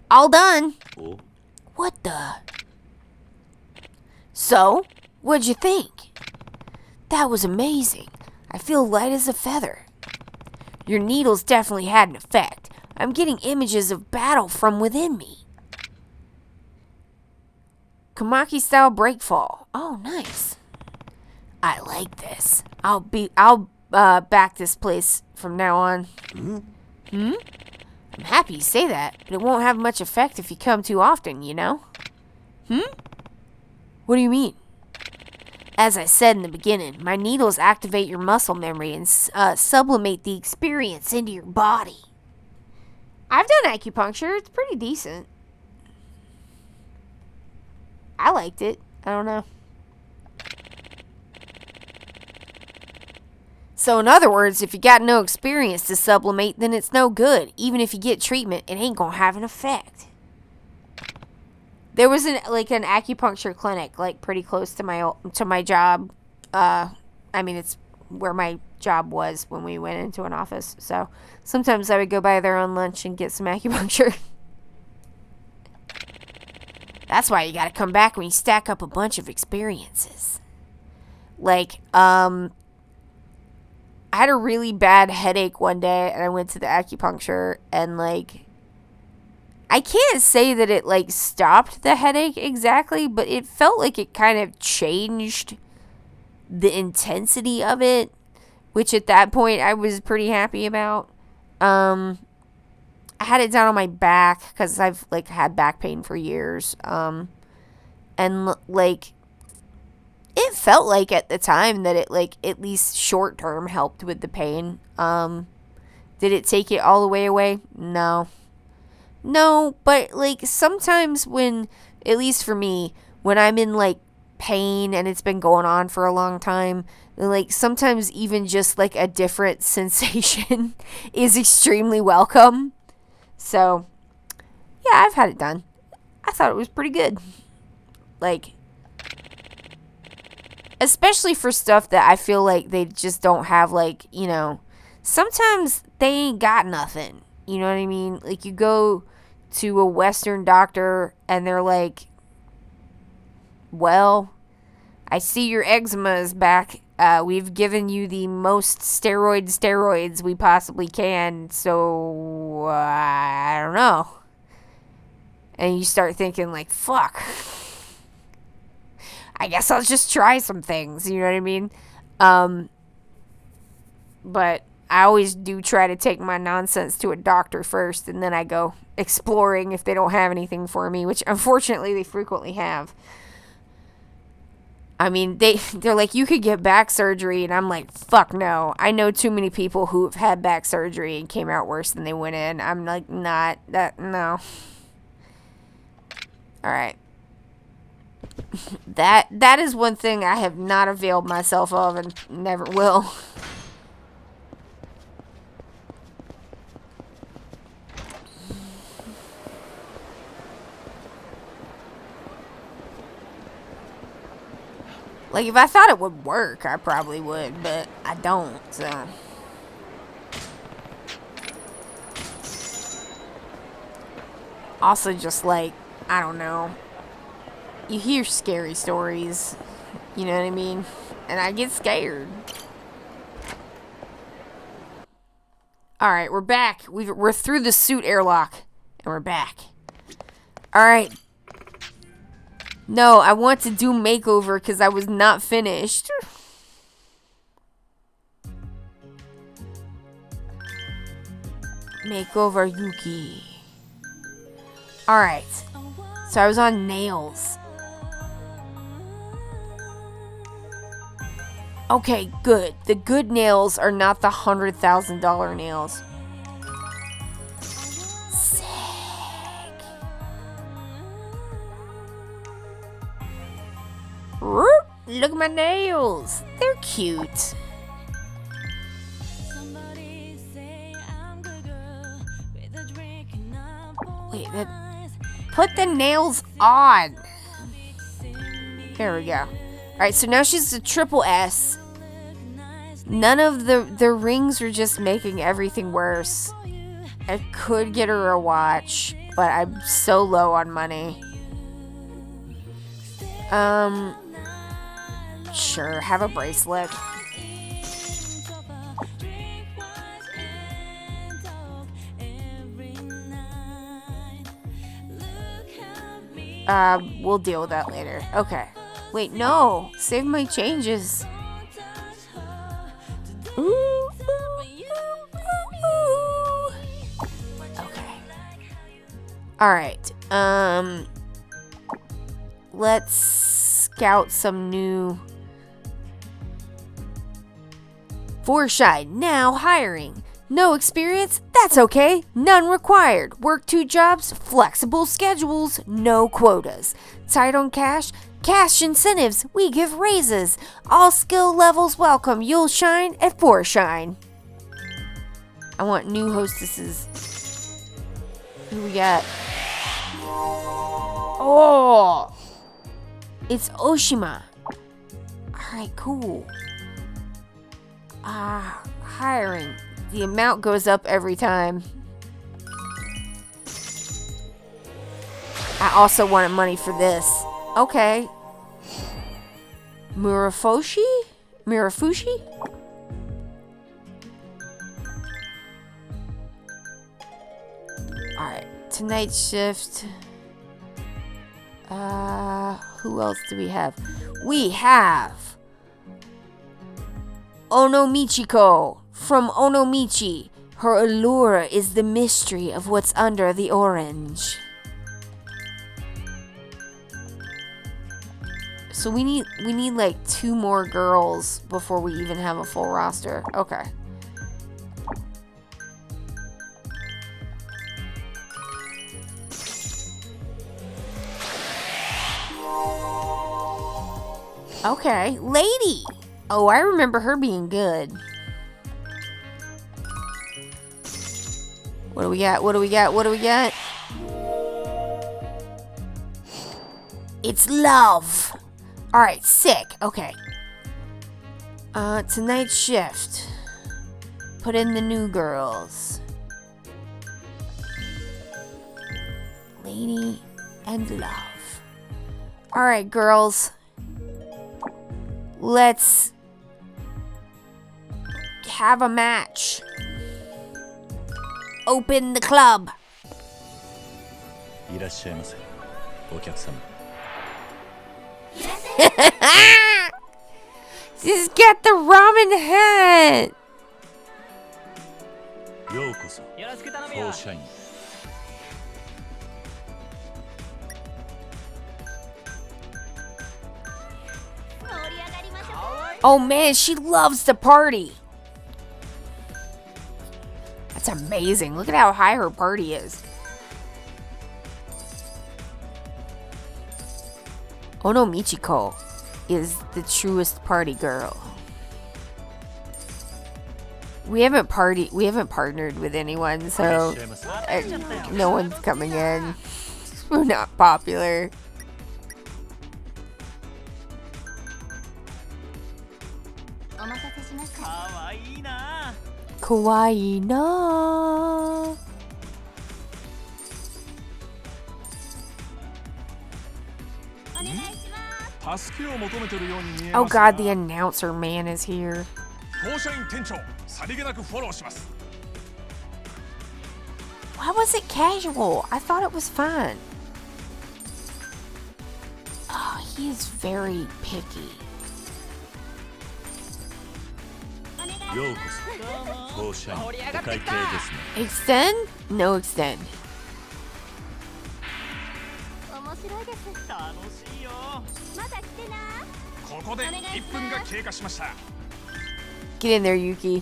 A: All done.
E: Oh.
A: What the? So, what'd you think? That was amazing. I feel light as a feather. Your needles definitely had an effect. I'm getting images of battle from within me. Kamaki-style breakfall. Oh, nice. I like this. I'll back this place from now on. I'm happy you say that, but it won't have much effect if you come too often, you know? What do you mean? As I said in the beginning, my needles activate your muscle memory and sublimate the experience into your body. I've done acupuncture. It's pretty decent. I liked it. I don't know. So in other words, if you got no experience to sublimate, then it's no good. Even if you get treatment, it ain't gonna have an effect. There was an acupuncture clinic pretty close to my job. I mean, it's where my job was when we went into an office. So sometimes I would go by there on lunch and get some acupuncture. That's why you gotta come back when you stack up a bunch of experiences. I had a really bad headache one day and I went to the acupuncture and I can't say that it stopped the headache exactly, but it felt like it kind of changed the intensity of it, which at that point I was pretty happy about. I had it down on my back because I've had back pain for years. And it felt like at the time that it at least short term helped with the pain. Did it take it all the way away? No, but sometimes when, at least for me, when I'm in pain and it's been going on for a long time, sometimes even just a different sensation is extremely welcome. So yeah, I've had it done. I thought it was pretty good. Especially for stuff that I feel they just don't have, sometimes they ain't got nothing. You know what I mean? You go to a Western doctor and they're well, I see your eczema is back. We've given you the most steroids we possibly can, so I don't know. And you start thinking fuck. I guess I'll just try some things, you know what I mean? But I always do try to take my nonsense to a doctor first, and then I go exploring if they don't have anything for me, which unfortunately they frequently have. I mean, they're you could get back surgery, and I'm fuck no. I know too many people who have had back surgery and came out worse than they went in. I'm not that, no. Alright. That is one thing I have not availed myself of and never will. If I thought it would work, I probably would, but I don't, so. Also, just I don't know. You hear scary stories, you know what I mean? And I get scared. Alright, we're back. We're through the suit airlock, and we're back. Alright. No, I want to do makeover because I was not finished. Makeover Yuki. Alright. So I was on nails. Okay, good. The good nails are not the $100,000 nails. Look at my nails. They're cute. Wait, put the nails on. There we go. Alright, so now she's a triple S. None of the rings are just making everything worse. I could get her a watch, but I'm so low on money. Sure, have a bracelet. We'll deal with that later. Okay. Wait, no. Save my changes. Ooh, ooh, ooh, ooh. Okay. Alright. Let's scout some new... Foreshine, now hiring. No experience? That's okay. None required. Work 2 jobs, flexible schedules, no quotas. Tight on cash? Cash incentives. We give raises. All skill levels welcome. You'll shine at Foreshine. I want new hostesses. Who we got? Oh! It's Oshima. Alright, cool. Hiring. The amount goes up every time. I also wanted money for this. Okay. Murafushi? Alright. Tonight shift. Who else do we have? We have Onomichiko from Onomichi. Her allure is the mystery of what's under the orange. So we need like 2 more girls before we even have a full roster. Okay. Okay, Lady. Oh, I remember her being good. What do we got? What do we got? What do we got? It's love. All right, sick. Okay. Tonight's shift. Put in the new girls. Lady and love. All right, girls. Let's have a match. Open the club.
E: いらっしゃいませ、お客様。
A: Just get the ramen head.
E: ようこそ、フォーシャイン。
A: Oh man, she loves to party. That's amazing. Look at how high her party is. Onomichiko is the truest party girl. We haven't partnered with anyone, so no one's coming in. We're not popular. Kawaii na. Oh god, the announcer man is here. Why was it casual? I thought it was fun. Oh, he is very picky.
E: ようこそ、フォーシャイン。お会計ですね。
A: Extend? No extend.
D: 面白いです。
C: 楽しいよ。
D: また来てな。
B: ここで1分が経過しました。
A: Get in there, Yuki.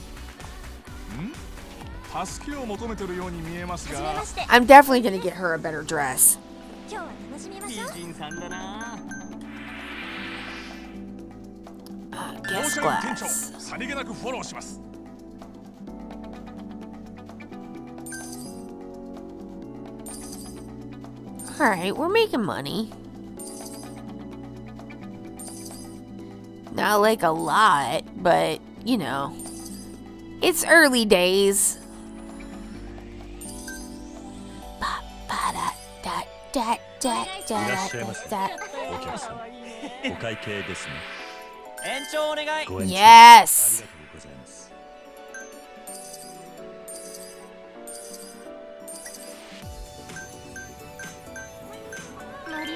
B: 助けを求めてるように見えますが。
A: I'm definitely gonna get her a better dress.
D: 今日は楽しみましょう。
C: 美人さんだな。
A: Guest
B: 店長、
A: glass.
B: さりげなくフォローします。
A: Alright, we're making money. Not like a lot, but you know. It's early days. Ba, ba, da, da, da, da,
E: いらっしゃいま
A: da,
E: せ、
A: da.
E: お客様。お会計ですね。
C: 延長お願い。
E: ご延長
A: Yes!
E: ありがとうございます。
D: 盛り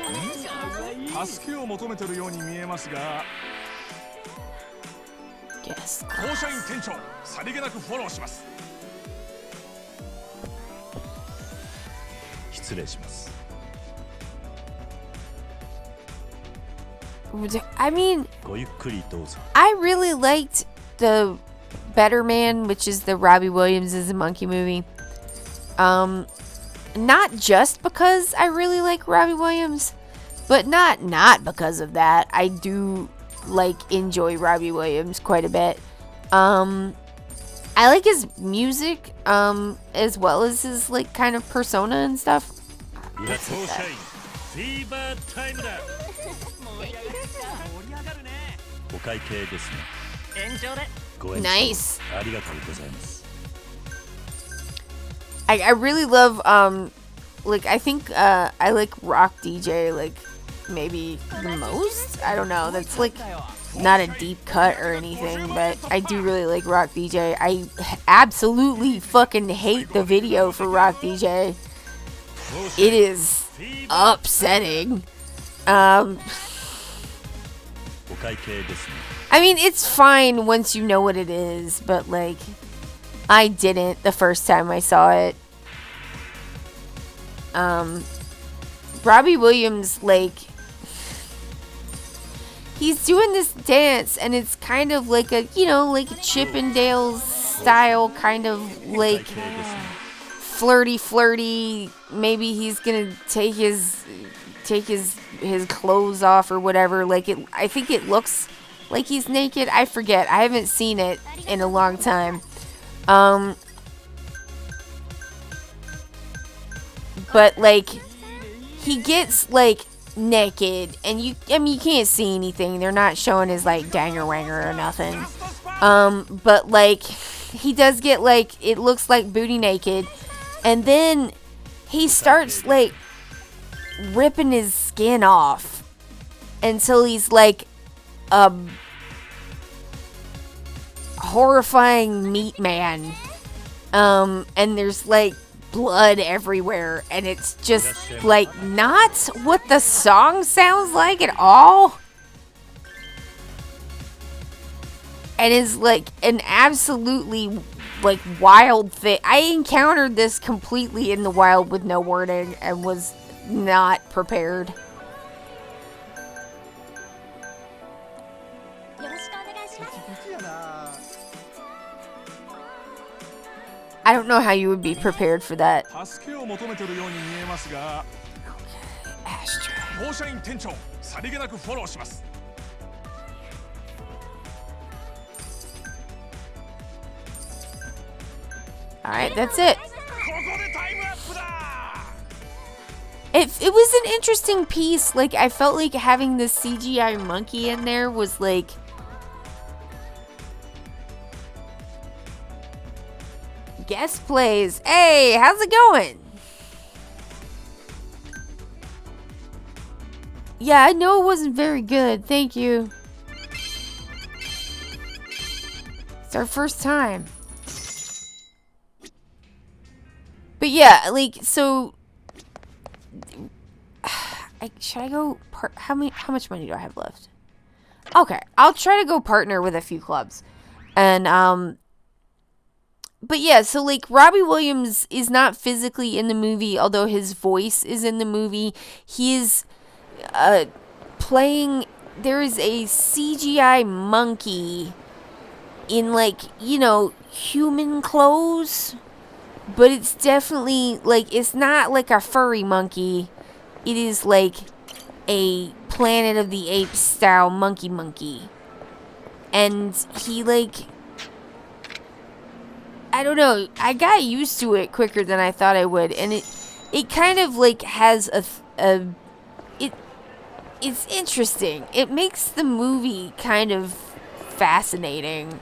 B: 助けを求めてるように見えますが、
A: Yes.
B: 放射員店長、さりげなくフォローします。
E: 失礼します。
A: I mean,
E: ごゆっくりどうぞ。
A: I really liked the Better Man, which is the Robbie Williams is a monkey movie. Not just because I really like Robbie Williams, but not because of that. I do enjoy Robbie Williams quite a bit. I like his music, as well as his kind of persona and stuff.
E: 放射員フィーバータイムだ。お会計ですね。ご演奏
A: Nice.
E: ありがとうございます。
A: I really love I think I like Rock DJ maybe the most. I don't know. That's not a deep cut or anything, but I do really like Rock DJ. I absolutely fucking hate the video for Rock DJ. It is upsetting.
E: お会計ですね。
A: I mean, it's fine once you know what it is, but I didn't the first time I saw it. Robbie Williams, he's doing this dance, and it's kind of like a Chippendales style, kind of flirty. Maybe he's gonna take his clothes off or whatever. I think it looks like he's naked. I forget. I haven't seen it in a long time. But he gets naked, and you can't see anything. They're not showing his danger wanger or nothing. But he does get it looks like booty naked, and then he starts ripping his skin off until he's a horrifying meat man. And there's blood everywhere, and it's just not what the song sounds like at all. And it's an absolutely wild thing. I encountered this completely in the wild with no warning and was not prepared. I don't know how you would be prepared for that.
B: 助けを求めてるように見えますが、
A: Ashtray.
B: 放射員店長、さりげなくフォローします。
A: Alright, that's it.
B: ここでタイムアップだ。
A: It was an interesting piece. I felt like having this CGI monkey in there was guest plays. Hey, how's it going? Yeah, I know it wasn't very good. Thank you. It's our first time. But yeah, so should I go how much money do I have left? Okay, I'll try to go partner with a few clubs. And but yeah, so Robbie Williams is not physically in the movie, although his voice is in the movie. He is playing. There is a CGI monkey in human clothes, but it's definitely it's not a furry monkey. It is a Planet of the Apes style monkey, and he I don't know. I got used to it quicker than I thought I would, and it kind of has it's interesting. It makes the movie kind of fascinating.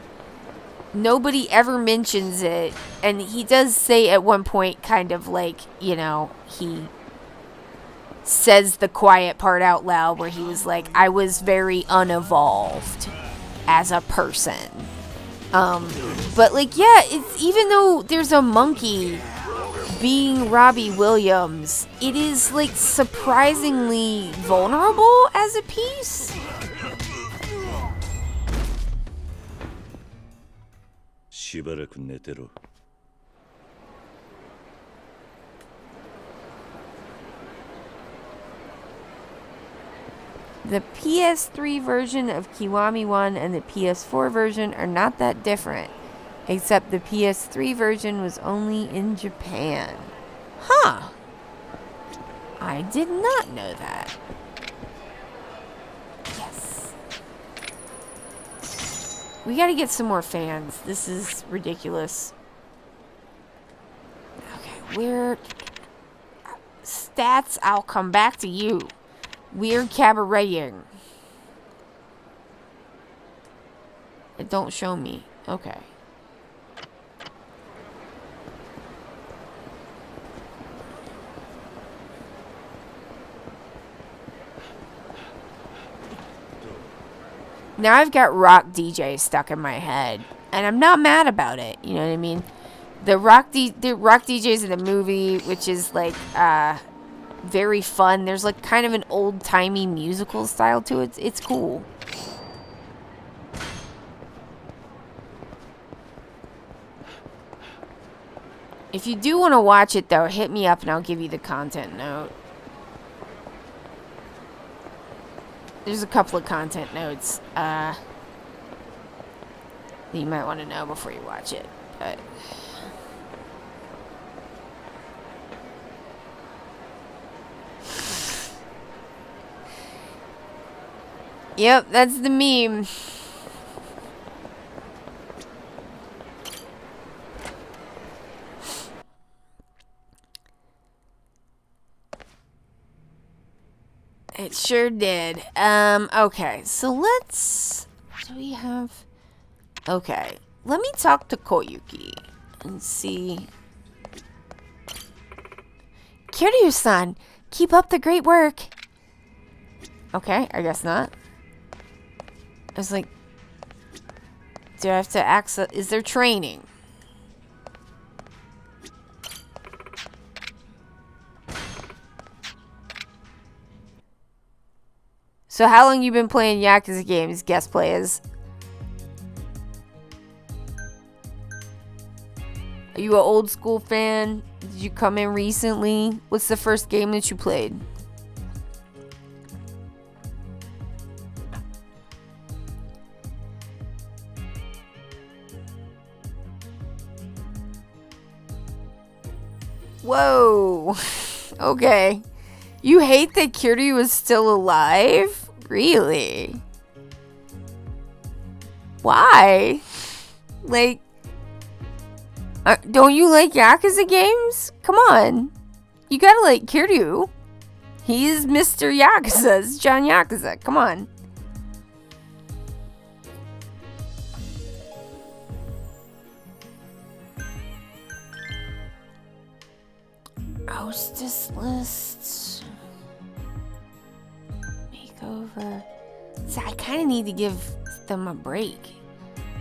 A: Nobody ever mentions it, and he does say at one point kind of he says the quiet part out loud where he was I was very unevolved as a person. But yeah, it's even though there's a monkey, being Robbie Williams, it is like surprisingly vulnerable as a piece. The PS3 version of Kiwami 1 and the PS4 version are not that different, except the PS3 version was only in Japan. Huh. I did not know that. Yes. We gotta get some more fans. This is ridiculous. Okay, weird. Stats, I'll come back to you. Weird cabareting. It don't show me. Okay. Now I've got rock DJ stuck in my head, and I'm not mad about it. You know what I mean? The rock DJs in the movie, which is like very fun. There's like kind of an old-timey musical style to it. It's cool. If you do want to watch it though, hit me up and I'll give you the content note. There's a couple of content notes that you might want to know before you watch it. But yep, that's the meme. It sure did. Okay, so let's... Do we have... Okay, let me talk to Koyuki and see... Kiryu-san, keep up the great work. Okay, I guess not. I was like... Do I have to access... Is there training? So how long you been playing Yakuza games, guest players? Are you an old school fan? Did you come in recently? What's the first game that you played? Whoa. Okay. You hate that Kiryu is still alive? Really? Why? Like, don't you like Yakuza games? Come on. You gotta like Kiryu. He's Mr. Yakuza. It's John Yakuza. Come on. Hostess lists. Makeover. So I kind of need to give them a break.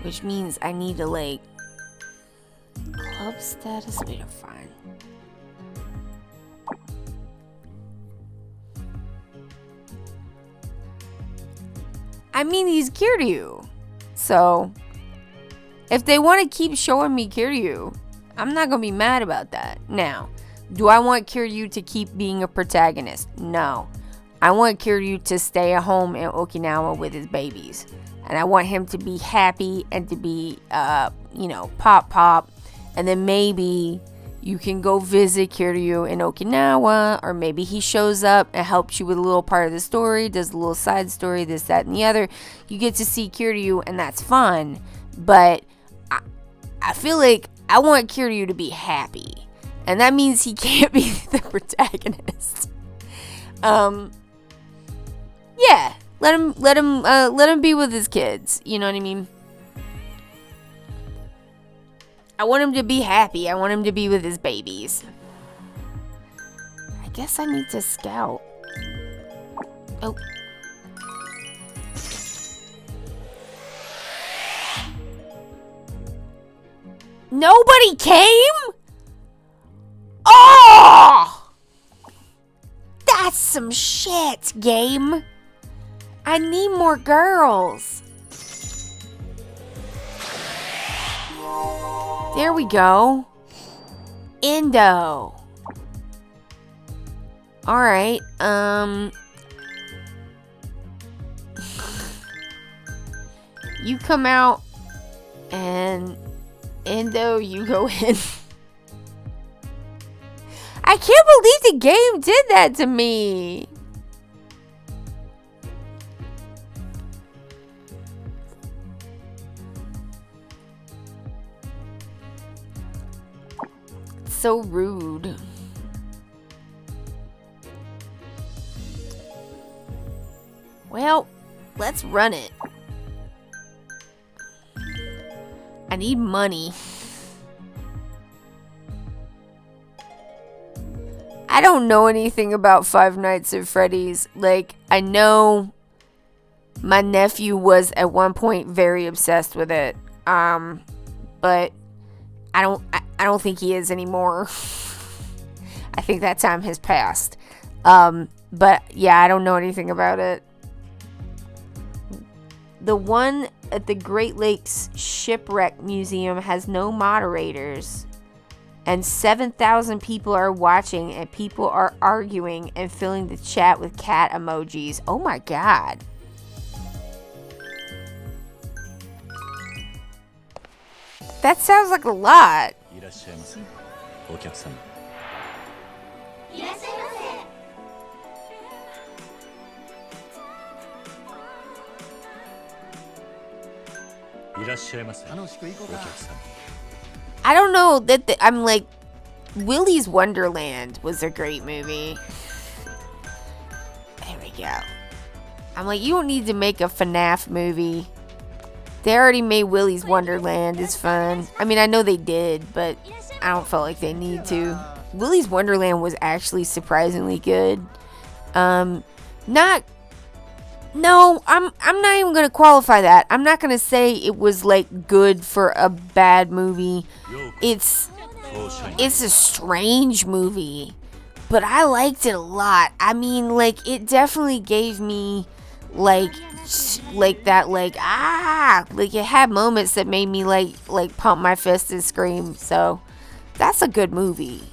A: Which means I need to like... Club status. Wait, fine. I mean, he's Kiryu. So, if they want to keep showing me Kiryu, I'm not going to be mad about that. Now, do I want Kiryu to keep being a protagonist? No. I want Kiryu to stay at home in Okinawa with his babies. And I want him to be happy and to be, you know, pop. And then maybe you can go visit Kiryu in Okinawa. Or maybe he shows up and helps you with a little part of the story. Does a little side story, this, that, and the other. You get to see Kiryu and that's fun. But I feel like I want Kiryu to be happy. And that means he can't be the protagonist. Yeah. Let him be with his kids. You know what I mean? I want him to be happy. I want him to be with his babies. I guess I need to scout. Oh. Nobody came? some shit, game. I need more girls. There we go. Endo. Alright, you come out, and Endo, you go in. I can't believe the game did that to me. It's so rude. Well, let's run it. I need money. I don't know anything about Five Nights at Freddy's. Like, I know my nephew was at one point very obsessed with it. But I don't think he is anymore. I think that time has passed. But yeah, I don't know anything about it. The one at the Great Lakes Shipwreck Museum has no moderators. And 7,000 people are watching, and people are arguing and filling the chat with cat emojis. Oh my god. That sounds like a lot. I don't know that I'm like, Willy's Wonderland was a great movie. There we go. I'm like, you don't need to make a FNAF movie. They already made Willy's Wonderland. It's fun. I mean, I know they did, but I don't feel like they need to. Willy's Wonderland was actually surprisingly good. No, I'm not even gonna qualify that. I'm not gonna say it was like good for a bad movie. It's a strange movie, but I liked it a lot. I mean, like, it definitely gave me like that, like it had moments that made me like pump my fist and scream. So that's a good movie,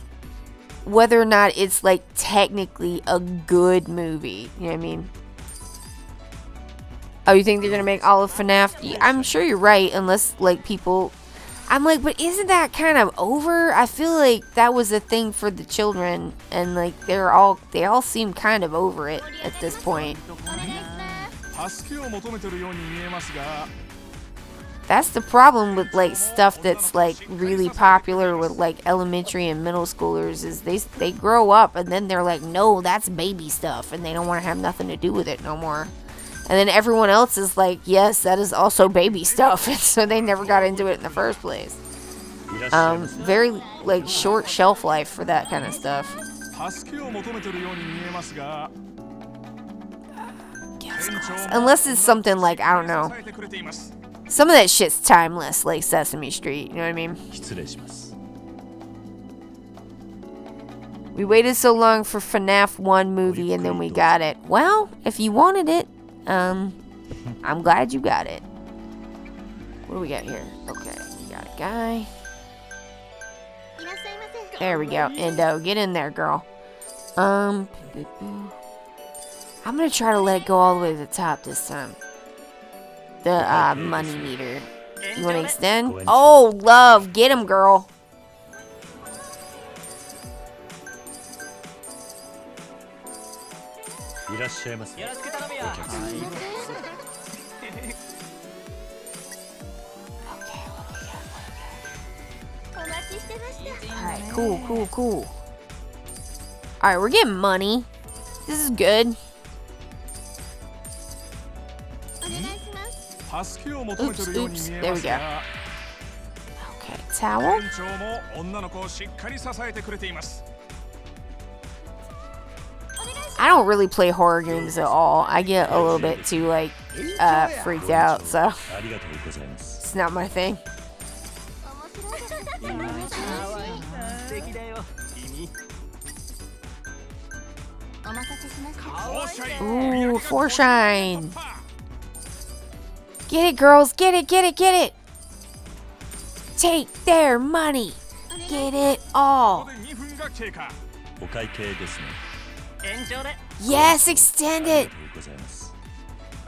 A: whether or not it's like technically a good movie. You know what I mean? Oh, you think they're gonna make all of FNAF? I'm sure you're right, unless like people. I'm like, but isn't that kind of over? I feel like that was a thing for the children, and like they all seem kind of over it at this point. That's the problem with like stuff that's like really popular with like elementary and middle schoolers, is they grow up and then they're like, no, that's baby stuff, and they don't want to have nothing to do with it no more. And then everyone else is like, yes, that is also baby stuff. And so they never got into it in the first place. Very, like, short shelf life for that kind of stuff. Unless it's something like, I don't know. Some of that shit's timeless, like Sesame Street. You know what I mean? We waited so long for FNAF 1 movie and then we got it. Well, if you wanted it, I'm glad you got it. What do we got here? Okay, we got a guy. There we go. Endo, get in there, girl. I'm gonna try to let it go all the way to the top this time. The money meter. You wanna extend? Oh, love, get him, girl. Alright, cool. Alright, we're getting money. This is good. Oops. There we go. Okay, towel. I don't really play horror games at all. I get a little bit too, like, freaked out, so it's not my thing.
D: お待たせしました。
A: Ooh, Forshine. Get it, girls. Get it, get it, get it. Take their money. Get it all.
B: 2分が経過。
E: お会計ですね。
A: Yes, extend
E: あり
A: it.
E: がとうございます。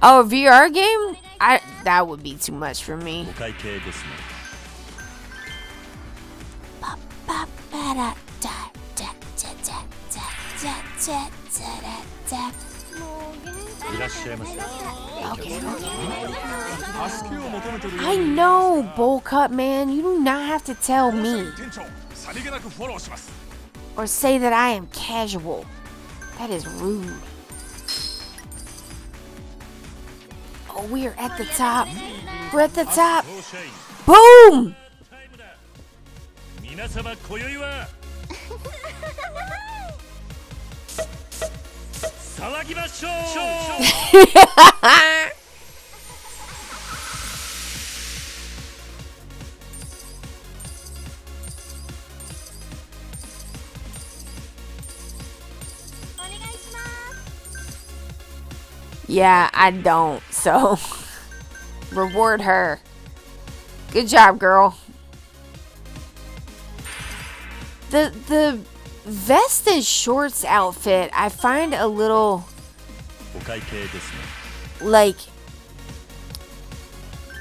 A: Oh, a VR game? That would be too much for me.
E: お会計ですね。いらっしゃいませ。
B: 助けを求めてるよう
A: I
B: に
A: know, bowl cut man. You do not have to tell me
B: 店長、さりげなくフォローします。
A: or say that I am casual. That is rude. Oh, we are at the top. We're at the top.
E: フォーシャイン
A: Boom!
E: タイムだ。皆様今宵は騒ぎましょう。
A: Yeah, I don't. So, reward her. Good job, girl. The vest and shorts outfit I find a little
E: お会計ですね。
A: like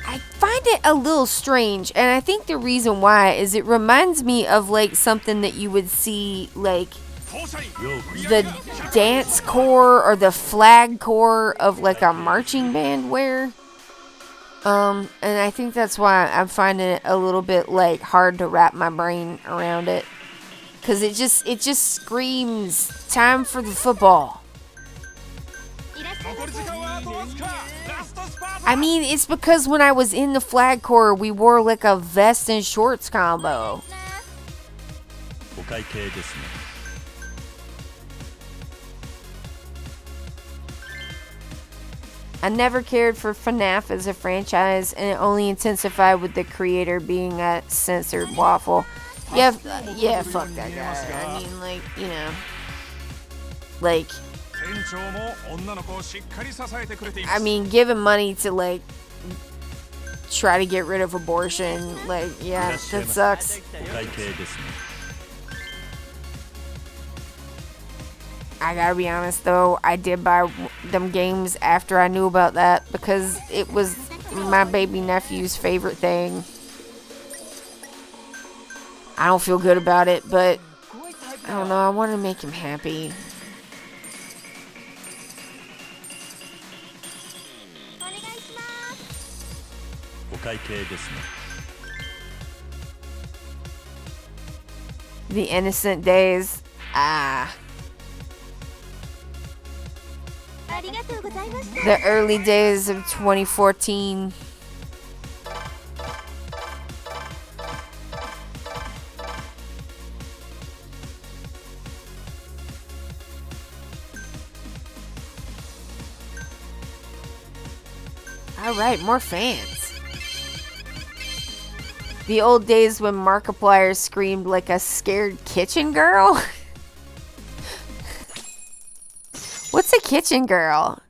A: I find it a little strange, and I think the reason why is it reminds me of like something that you would see like
B: フォーシャイン
E: ようこそ
A: the dance corps or the flag corps of like a marching band wear. And I think that's why I'm finding it a little bit like hard to wrap my brain around it, cause it just screams time for the football.
B: 残り時間はあとわずか。ラストスパート。
A: I mean, it's because when I was in the flag corps, we wore like a vest and shorts combo.
E: お会計ですね。
A: I never cared for FNAF as a franchise, and it only intensified with the creator being a censored waffle. Yeah, fuck that guy. I mean, like, you know, like,
B: 店長も女の子をしっかり支えてくれています。
A: I mean, giving money to like try to get rid of abortion, like, yeah, that sucks.
E: お会計ですね。
A: I gotta be honest though, I did buy them games after I knew about that because it was my baby nephew's favorite thing. I don't feel good about it, but I don't know, I want to make him happy.
E: お会計ですね。
A: The innocent days. Ah.
D: ありがとうございました。
A: The early days of 2014. Alright, more fans. The old days when Markiplier screamed like a scared kitchen girl? What's a kitchen girl?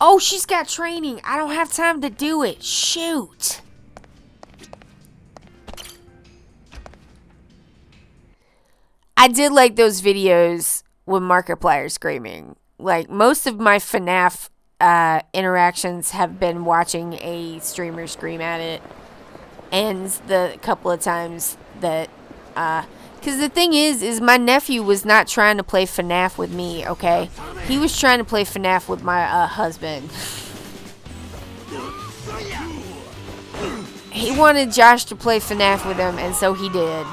A: Oh, she's got training. I don't have time to do it. Shoot. I did like those videos with Markiplier screaming. Like, most of my FNAF interactions have been watching a streamer scream at it. And the couple of times that... Because the thing is my nephew was not trying to play FNAF with me, okay? He was trying to play FNAF with my husband. He wanted Josh to play FNAF with him, and so he did.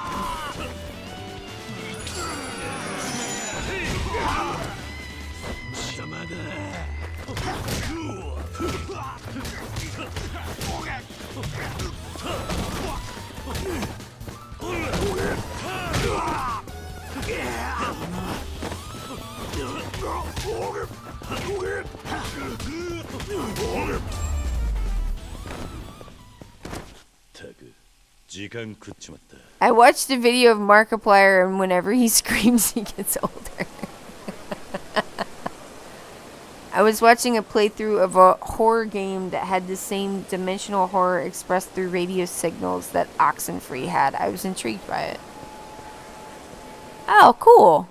E: ったく時間食っちまった。
A: I watched a video of Markiplier, and whenever he screams, he gets older. I was watching a playthrough of a horror game that had the same dimensional horror expressed through radio signals that Oxenfree had. I was intrigued by it. Oh, cool.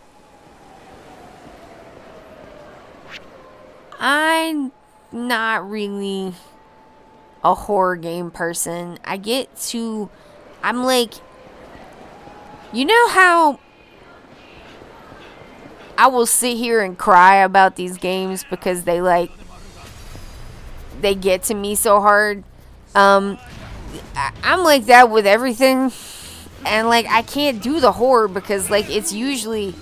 A: I'm not really a horror game person. I'm like, you know how I will sit here and cry about these games because they get to me so hard. I'm like that with everything, and like I can't do the horror because like it's usually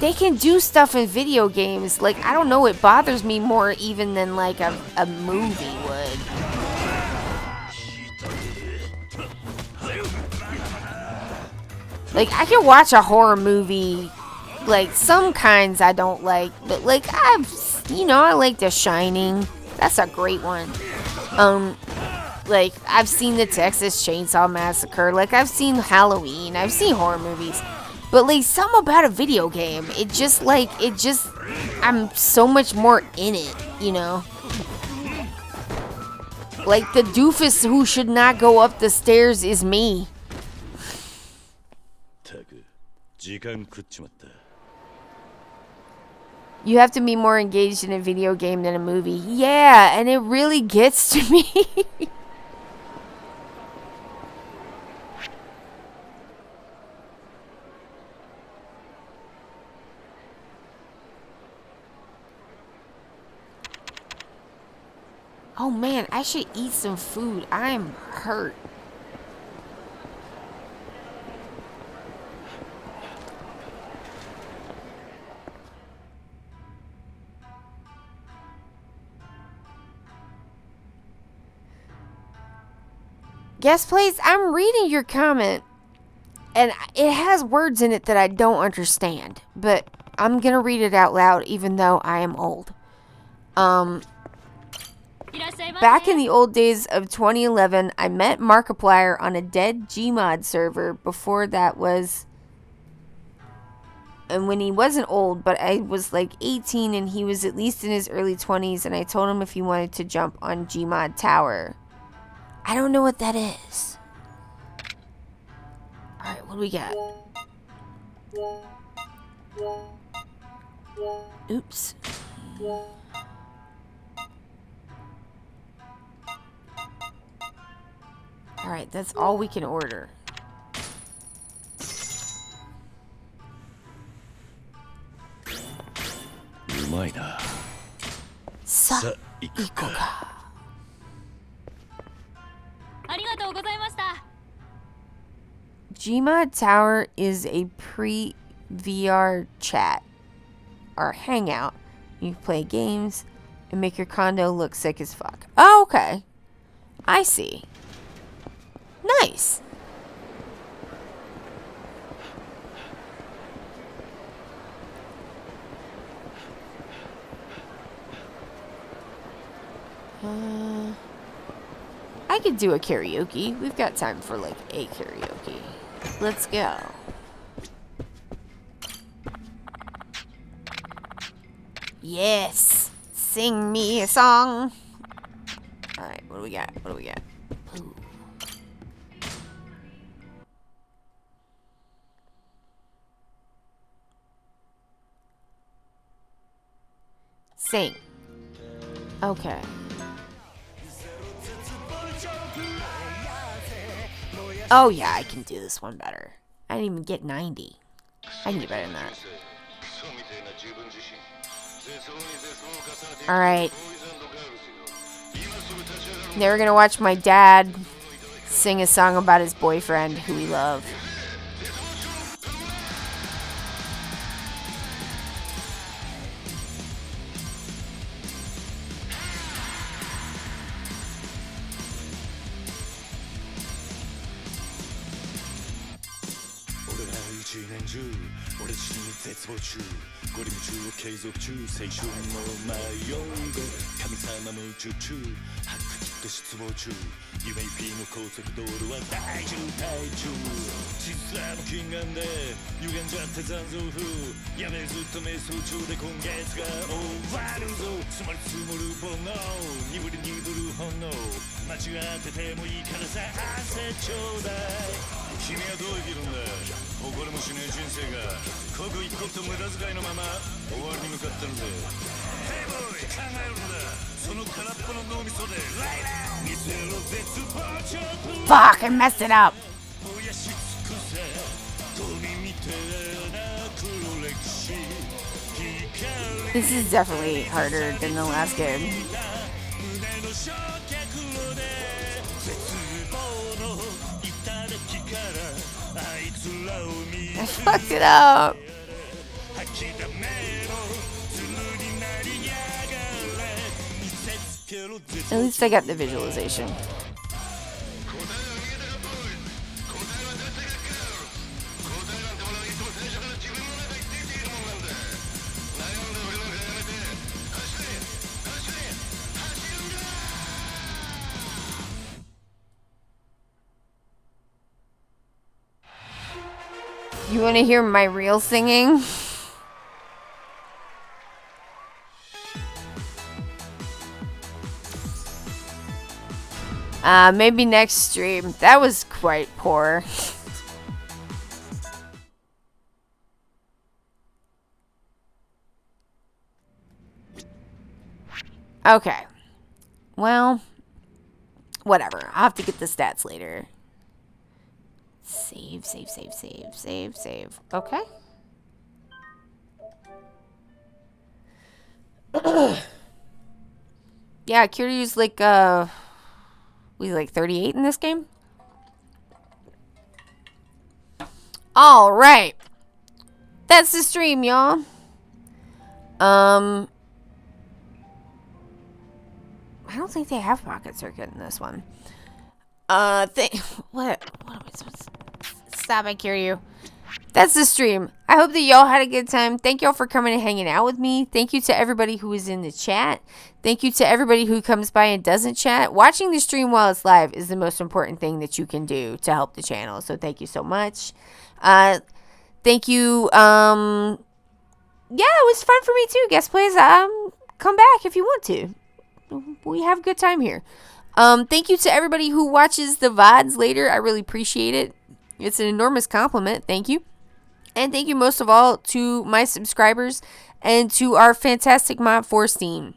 A: they can do stuff in video games. Like I don't know, it bothers me more even than like a movie would. Like, I can watch a horror movie, like, some kinds I don't like, but, like, I like The Shining. That's a great one. Like, I've seen the Texas Chainsaw Massacre. Like, I've seen Halloween. I've seen horror movies. But, like, something about a video game, I'm so much more in it, you know? Like, the doofus who should not go up the stairs is me. You have to be more engaged in a video game than a movie. Yeah, and it really gets to me. Oh man, I should eat some food. I'm hurt. Yes, please. I'm reading your comment, and it has words in it that I don't understand, but I'm gonna read it out loud, even though I am old. Back in the old days of 2011, I met Markiplier on a dead Gmod server. Before that was, and when he wasn't old, but I was like 18, and he was at least in his early 20s, and I told him if he wanted to jump on Gmod Tower. I don't know what that is. Alright, what do we got? Oops. Alright, that's all we can order. Sa ikoka. Gmod Tower is a pre-VR chat or hangout. You can play games and make your condo look sick as fuck. Oh, okay. I see. Nice. I could do a karaoke. We've got time for like a karaoke. Let's go. Yes. Sing me a song. Alright, what do we got? What do we got? Ooh. Sing. Okay. Oh yeah, I can do this one better. I didn't even get 90. I can get better than that. Alright. Now we're gonna watch my dad sing a song about his boyfriend who we love.
E: と失望中夢 P の高速道路は大渋滞中実はも禁眼で歪んじゃって残像風やべえずっと瞑想中で今月が終わるぞつまり積もる煩悩鈍る本能間違っててもいいからさ汗ちょうだい君はどう生きるんだ誇りもしねえ人生が刻一刻と無駄遣いのまま終わりに向かってるぜヘイボーイ考えるんだその空っぽの脳みそでライラー見せろ絶望ちょっと
A: Fuck, I messed it up.
E: 燃やし尽くせ飛びみてえな黒歴史
A: This is definitely harder than the last game.
E: 胸の焼却炉で絶望の頂きからあいつらを見
A: I fucked it up.
E: 吐きだめろズルになりやがれ見せつけろ
A: At least I got the visualization. You want to hear my real singing? Maybe next stream. That was quite poor. Okay. Well, whatever. I'll have to get the stats later. Save. Okay. Yeah, Kiryu's like, we like 38 in this game? Alright. That's the stream, y'all. I don't think they have Pocket Circuit in this one. What am I supposed to... Stop, I Kiryu. That's the stream. I hope that y'all had a good time. Thank y'all for coming and hanging out with me. Thank you to everybody who is in the chat. Thank you to everybody who comes by and doesn't chat. Watching the stream while it's live is the most important thing that you can do to help the channel. So thank you so much. Thank you. Yeah, it was fun for me too. Guest plays. Come back if you want to. We have a good time here. Thank you to everybody who watches the VODs later. I really appreciate it. It's an enormous compliment. Thank you. And thank you most of all to my subscribers and to our fantastic Mob Force team.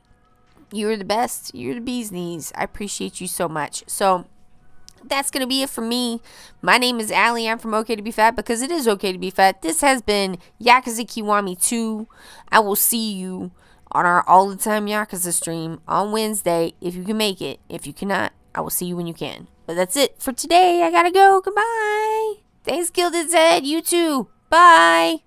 A: You're the best. You're the bee's knees. I appreciate you so much. So that's going to be it for me. My name is Allie. I'm from Okay to Be Fat because it is okay to be fat. This has been Yakuza Kiwami 2. I will see you on our all the time Yakuza stream on Wednesday if you can make it. If you cannot, I will see you when you can. But that's it for today. I gotta go. Goodbye. Thanks, Gilded Zed. You too. Bye.